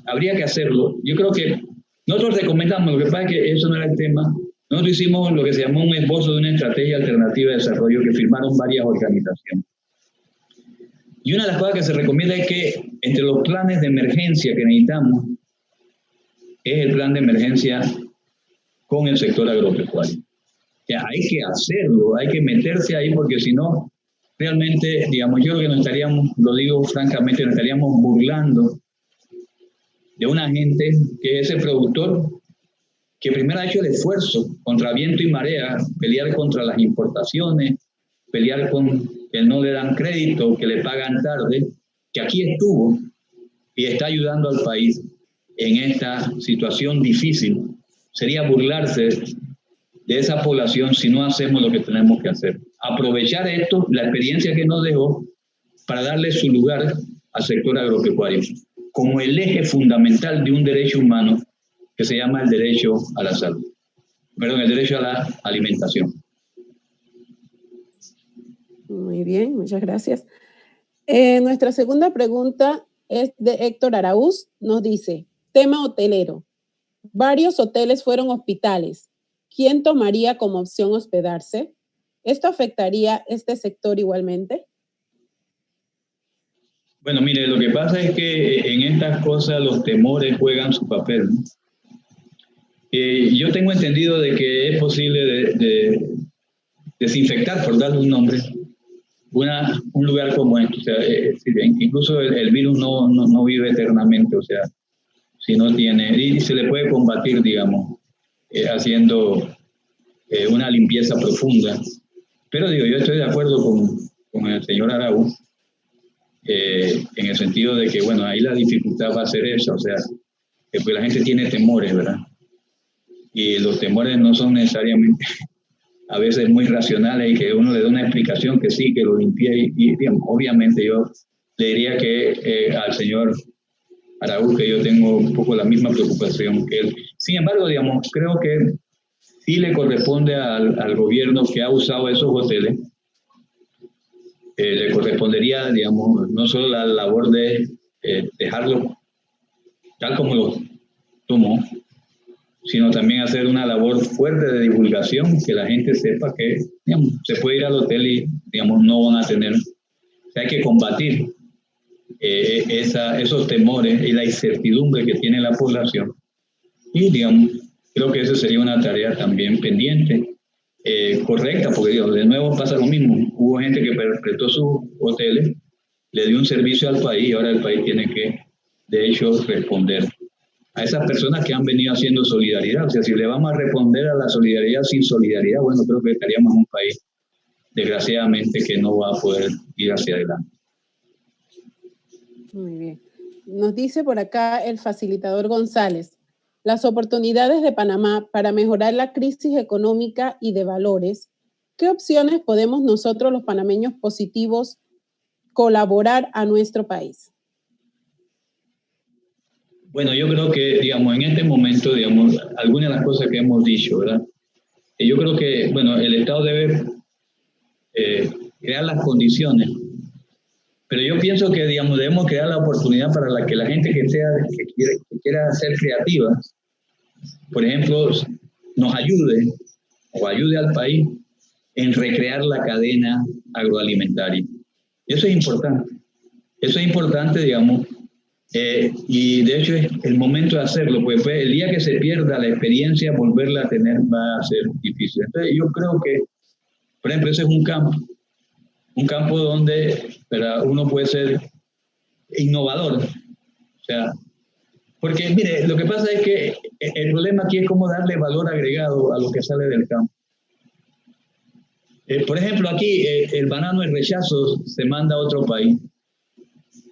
habría que hacerlo. Yo creo que nosotros recomendamos, lo que pasa es que eso no era el tema, nosotros hicimos lo que se llamó un esbozo de una estrategia alternativa de desarrollo que firmaron varias organizaciones. Y una de las cosas que se recomienda es que entre los planes de emergencia que necesitamos es el plan de emergencia con el sector agropecuario. O sea, hay que hacerlo, hay que meterse ahí porque si no, realmente, digamos, yo creo que nos estaríamos, lo digo francamente, nos estaríamos burlando de una gente que es el productor que primero ha hecho el esfuerzo contra viento y marea, pelear contra las importaciones, pelear con que no le dan crédito, que le pagan tarde, que aquí estuvo y está ayudando al país en esta situación difícil. Sería burlarse de esa población si no hacemos lo que tenemos que hacer. Aprovechar esto, la experiencia que nos dejó, para darle su lugar al sector agropecuario, como el eje fundamental de un derecho humano que se llama el derecho a la salud. Perdón, el derecho a la alimentación. Muy bien, muchas gracias. Nuestra segunda pregunta es de Héctor Araúz. Nos dice, tema hotelero. Varios hoteles fueron hospitales. ¿Quién tomaría como opción hospedarse? ¿Esto afectaría este sector igualmente? Bueno, mire, lo que pasa es que en estas cosas los temores juegan su papel, ¿no? Yo tengo entendido de que es posible de desinfectar, por darle un nombre, un lugar como este. O sea, incluso el virus no vive eternamente, o sea, si no tiene, y se le puede combatir, digamos, haciendo una limpieza profunda. Pero digo, yo estoy de acuerdo con el señor Araúz, en el sentido de que, bueno, ahí la dificultad va a ser esa, o sea, que pues la gente tiene temores, ¿verdad? Y los temores no son necesariamente a veces muy racionales y que uno le da una explicación que sí, que lo limpie y digamos, obviamente yo le diría que al señor Araúz que yo tengo un poco la misma preocupación que él. Sin embargo, digamos, creo que sí le corresponde al gobierno que ha usado esos hoteles, le correspondería, digamos, no solo la labor de dejarlo tal como lo tomó, sino también hacer una labor fuerte de divulgación, que la gente sepa que, digamos, se puede ir al hotel y, digamos, no van a tener, o sea, hay que combatir esos temores y la incertidumbre que tiene la población. Y, digamos, creo que esa sería una tarea también pendiente, correcta, porque, digamos, de nuevo pasa lo mismo. Hubo gente que prestó sus hoteles, le dio un servicio al país y ahora el país tiene que, de hecho, responder a esas personas que han venido haciendo solidaridad. O sea, si le vamos a responder a la solidaridad sin solidaridad, bueno, creo que estaríamos en un país, desgraciadamente, que no va a poder ir hacia adelante. Muy bien. Nos dice por acá el facilitador González, las oportunidades de Panamá para mejorar la crisis económica y de valores, ¿qué opciones podemos nosotros los panameños positivos colaborar a nuestro país? Bueno, yo creo que, digamos, en este momento, digamos, algunas de las cosas que hemos dicho, ¿verdad? Yo creo que, bueno, el Estado debe crear las condiciones, pero yo pienso que, digamos, debemos crear la oportunidad para que la gente que quiera ser creativa, por ejemplo, nos ayude o ayude al país en recrear la cadena agroalimentaria. Eso es importante. Eso es importante, digamos, y de hecho es el momento de hacerlo, pues el día que se pierda la experiencia, volverla a tener va a ser difícil. Entonces yo creo que, por ejemplo, ese es un campo donde, ¿verdad?, uno puede ser innovador. O sea, porque mire, lo que pasa es que el problema aquí es cómo darle valor agregado a lo que sale del campo. Por ejemplo, aquí el banano de rechazo se manda a otro país.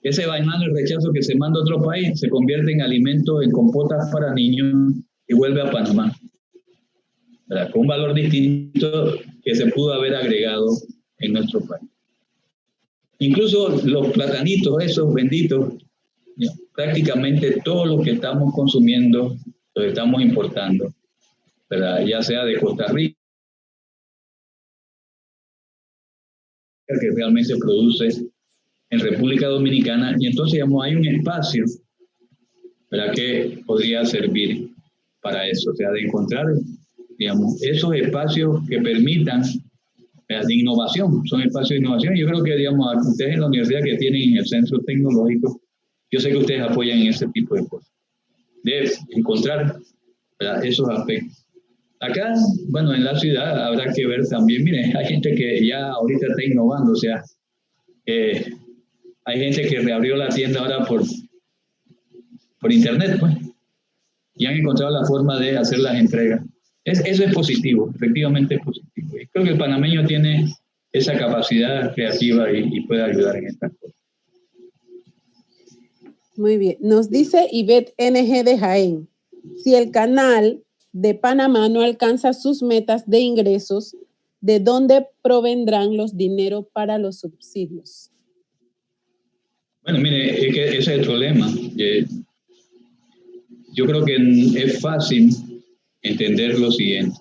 Ese banano de rechazo que se manda a otro país se convierte en alimento, en compotas para niños y vuelve a Panamá, ¿verdad?, con un valor distinto que se pudo haber agregado en nuestro país. Incluso los platanitos esos benditos, prácticamente todo lo que estamos consumiendo lo estamos importando, ¿verdad? Ya sea de Costa Rica, que realmente produce en República Dominicana, y entonces, digamos, hay un espacio, ¿verdad?, que podría servir para eso, o sea, de encontrar, digamos, esos espacios que permitan, ¿verdad?, de innovación, son espacios de innovación. Yo creo que, digamos, ustedes en la universidad que tienen el centro tecnológico, yo sé que ustedes apoyan en ese tipo de cosas, de encontrar, ¿verdad?, esos aspectos. Acá, bueno, en la ciudad habrá que ver también, miren, hay gente que ya ahorita está innovando, o sea, hay gente que reabrió la tienda ahora por internet, pues, y han encontrado la forma de hacer las entregas. Eso es positivo, efectivamente es positivo. Y creo que el panameño tiene esa capacidad creativa y puede ayudar en estas cosas. Muy bien. Nos dice Ivette NG de Jaén, si el canal de Panamá no alcanza sus metas de ingresos, ¿de dónde provendrán los dineros para los subsidios? Bueno, mire, es que ese es el problema. Yo creo que es fácil entender lo siguiente.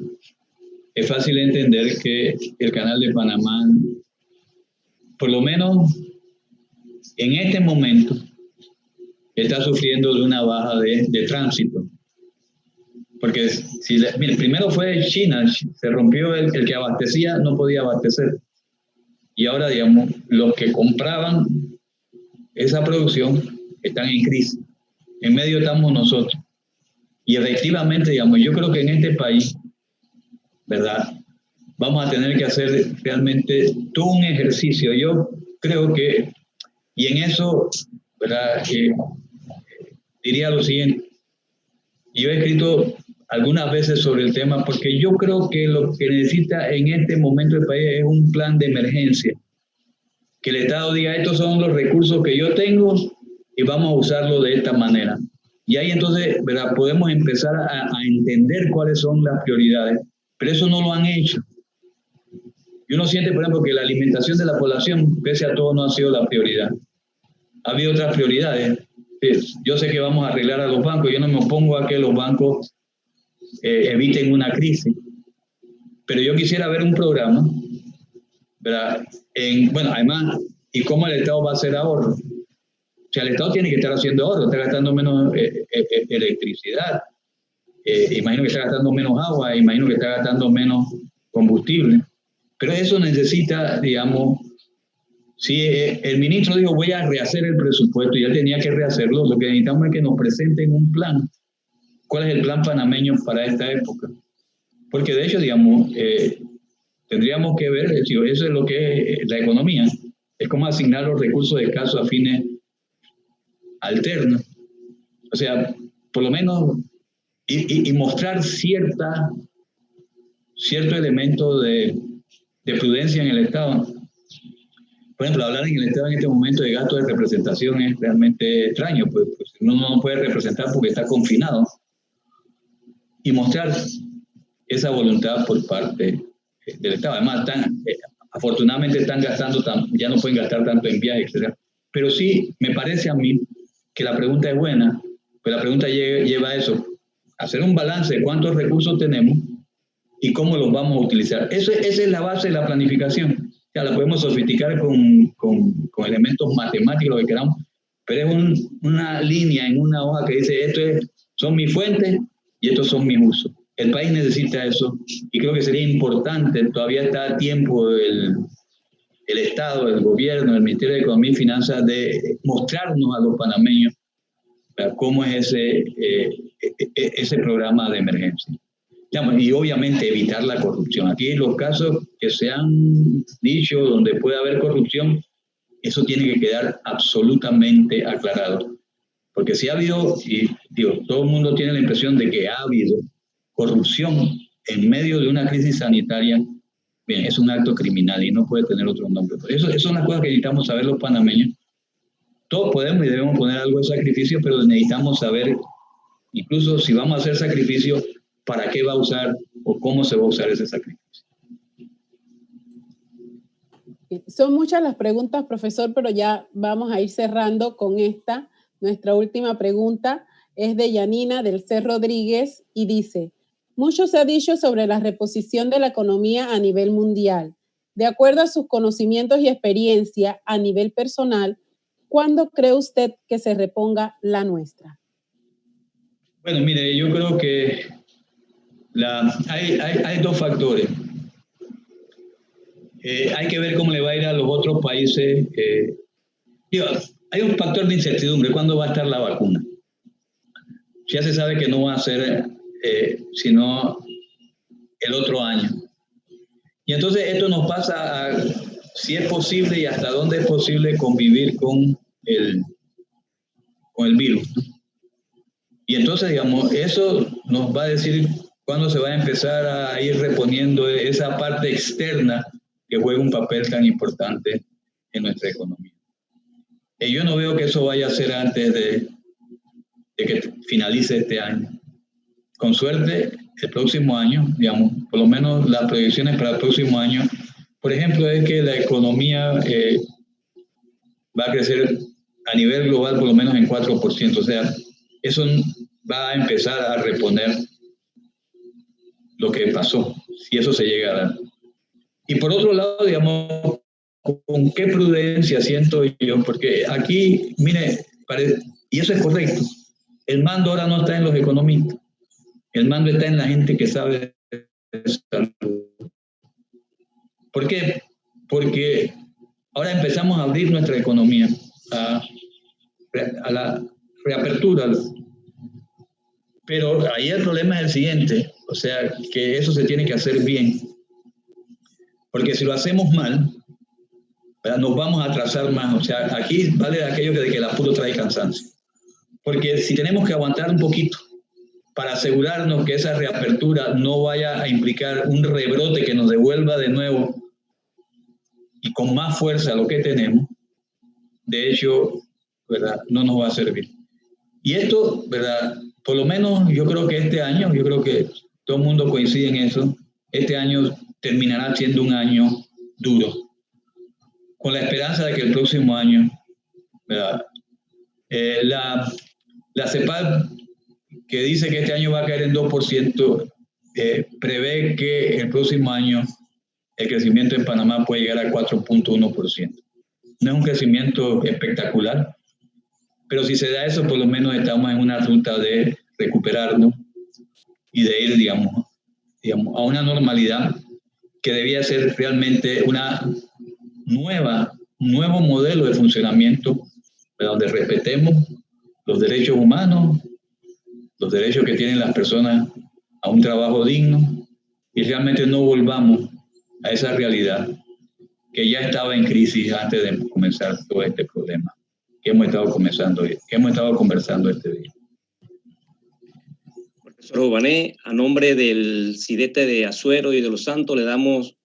Es fácil entender que el canal de Panamá, por lo menos en este momento, está sufriendo de una baja de tránsito. Porque mire, primero fue China, se rompió el que abastecía, no podía abastecer. Y ahora, digamos, los que compraban esa producción están en crisis. En medio estamos nosotros. Y efectivamente, digamos, yo creo que en este país, ¿verdad?, vamos a tener que hacer realmente todo un ejercicio. Yo creo que, y en eso, ¿verdad?, diría lo siguiente. Yo he escrito algunas veces sobre el tema porque yo creo que lo que necesita en este momento el país es un plan de emergencia. Que el Estado diga, estos son los recursos que yo tengo y vamos a usarlo de esta manera. Y ahí entonces, ¿verdad?, podemos empezar a entender cuáles son las prioridades, pero eso no lo han hecho. Y uno siente, por ejemplo, que la alimentación de la población, pese a todo, no ha sido la prioridad. Ha habido otras prioridades. Yo sé que vamos a arreglar a los bancos, yo no me opongo a que los bancos eviten una crisis, pero yo quisiera ver un programa, ¿verdad?, bueno, además, ¿y cómo el Estado va a hacer ahorro? O sea, el Estado tiene que estar haciendo ahorro, está gastando menos electricidad, imagino que está gastando menos agua, imagino que está gastando menos combustible, pero eso necesita, digamos, si el ministro dijo voy a rehacer el presupuesto y él tenía que rehacerlo, lo que necesitamos es que nos presenten un plan. ¿Cuál es el plan panameño para esta época? Porque de hecho, digamos, tendríamos que ver, eso es lo que es la economía, es como asignar los recursos de escasos a fines alternos. O sea, por lo menos, y mostrar cierto elemento de prudencia en el Estado. Por ejemplo, hablar en el Estado en este momento de gasto de representación es realmente extraño, pues uno no puede representar porque está confinado. Y mostrar esa voluntad por parte del Estado. Además, afortunadamente están gastando, ya no pueden gastar tanto en viajes, etc. Pero sí, me parece a mí que la pregunta es buena, pues la pregunta lleva a eso, hacer un balance de cuántos recursos tenemos y cómo los vamos a utilizar. Esa es la base de la planificación. Ya la podemos sofisticar con elementos matemáticos, lo que queramos, pero es una línea en una hoja que dice, son mis fuentes y estos son mis usos. El país necesita eso y creo que sería importante, todavía está a tiempo el Estado, el gobierno, el Ministerio de Economía y Finanzas de mostrarnos a los panameños cómo es ese programa de emergencia. Y obviamente evitar la corrupción. Aquí los casos que se han dicho donde puede haber corrupción, eso tiene que quedar absolutamente aclarado. Porque si ha habido, y digo, todo el mundo tiene la impresión de que ha habido corrupción en medio de una crisis sanitaria, bien, es un acto criminal y no puede tener otro nombre. Eso son las cosas que necesitamos saber los panameños. Todos podemos y debemos poner algo de sacrificio, pero necesitamos saber, incluso si vamos a hacer sacrificio, para qué va a usar o cómo se va a usar ese sacrificio. Son muchas las preguntas, profesor, pero ya vamos a ir cerrando con esta. Nuestra última pregunta es de Yanina del C. Rodríguez y dice: mucho se ha dicho sobre la reposición de la economía a nivel mundial. De acuerdo a sus conocimientos y experiencia a nivel personal, ¿cuándo cree usted que se reponga la nuestra? Bueno, mire, yo creo que hay dos factores. Hay que ver cómo le va a ir a los otros países. Hay un factor de incertidumbre. ¿Cuándo va a estar la vacuna? Ya se sabe que no va a ser sino el otro año. Y entonces esto nos pasa a si es posible y hasta dónde es posible convivir con el virus. Y entonces, digamos, eso nos va a decir cuándo se va a empezar a ir reponiendo esa parte externa que juega un papel tan importante en nuestra economía. Y yo no veo que eso vaya a ser antes de que finalice este año. Con suerte, el próximo año, digamos, por lo menos las proyecciones para el próximo año, por ejemplo, es que la economía va a crecer a nivel global por lo menos en 4%. O sea, eso va a empezar a reponer lo que pasó, si eso se llega a dar. Y por otro lado, digamos, con qué prudencia siento yo, porque aquí, mire, y eso es correcto, el mando ahora no está en los economistas, el mando está en la gente que sabe de salud. ¿Por qué? Porque ahora empezamos a abrir nuestra economía a la reapertura. Pero ahí el problema es el siguiente, o sea, que eso se tiene que hacer bien. Porque si lo hacemos mal, nos vamos a atrasar más. O sea, aquí vale aquello de que el apuro trae cansancio. Porque si tenemos que aguantar un poquito para asegurarnos que esa reapertura no vaya a implicar un rebrote que nos devuelva de nuevo y con más fuerza lo que tenemos, de hecho, ¿verdad?, no nos va a servir. Y esto, ¿verdad?, por lo menos yo creo que este año, yo creo que todo el mundo coincide en eso, este año terminará siendo un año duro, con la esperanza de que el próximo año, ¿verdad?, la CEPAL, que dice que este año va a caer en 2%, prevé que el próximo año el crecimiento en Panamá puede llegar a 4.1%. No es un crecimiento espectacular, pero si se da eso, por lo menos estamos en una ruta de recuperarnos y de ir, digamos, a una normalidad que debía ser realmente un nuevo modelo de funcionamiento, donde respetemos los derechos humanos, los derechos que tienen las personas a un trabajo digno, y realmente no volvamos a esa realidad que ya estaba en crisis antes de comenzar todo este problema que hemos estado conversando este día. Profesor Jované, a nombre del CIDETE de Azuero y de Los Santos, le damos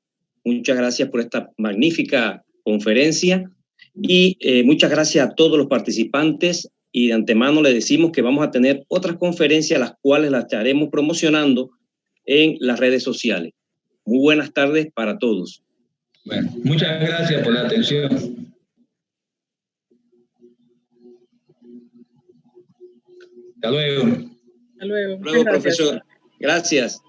muchas gracias por esta magnífica conferencia y muchas gracias a todos los participantes, y de antemano le decimos que vamos a tener otras conferencias, las cuales las estaremos promocionando en las redes sociales. Muy buenas tardes para todos. Bueno, muchas gracias por la atención. Hasta luego. Hasta luego. Hasta luego, profesor. Gracias.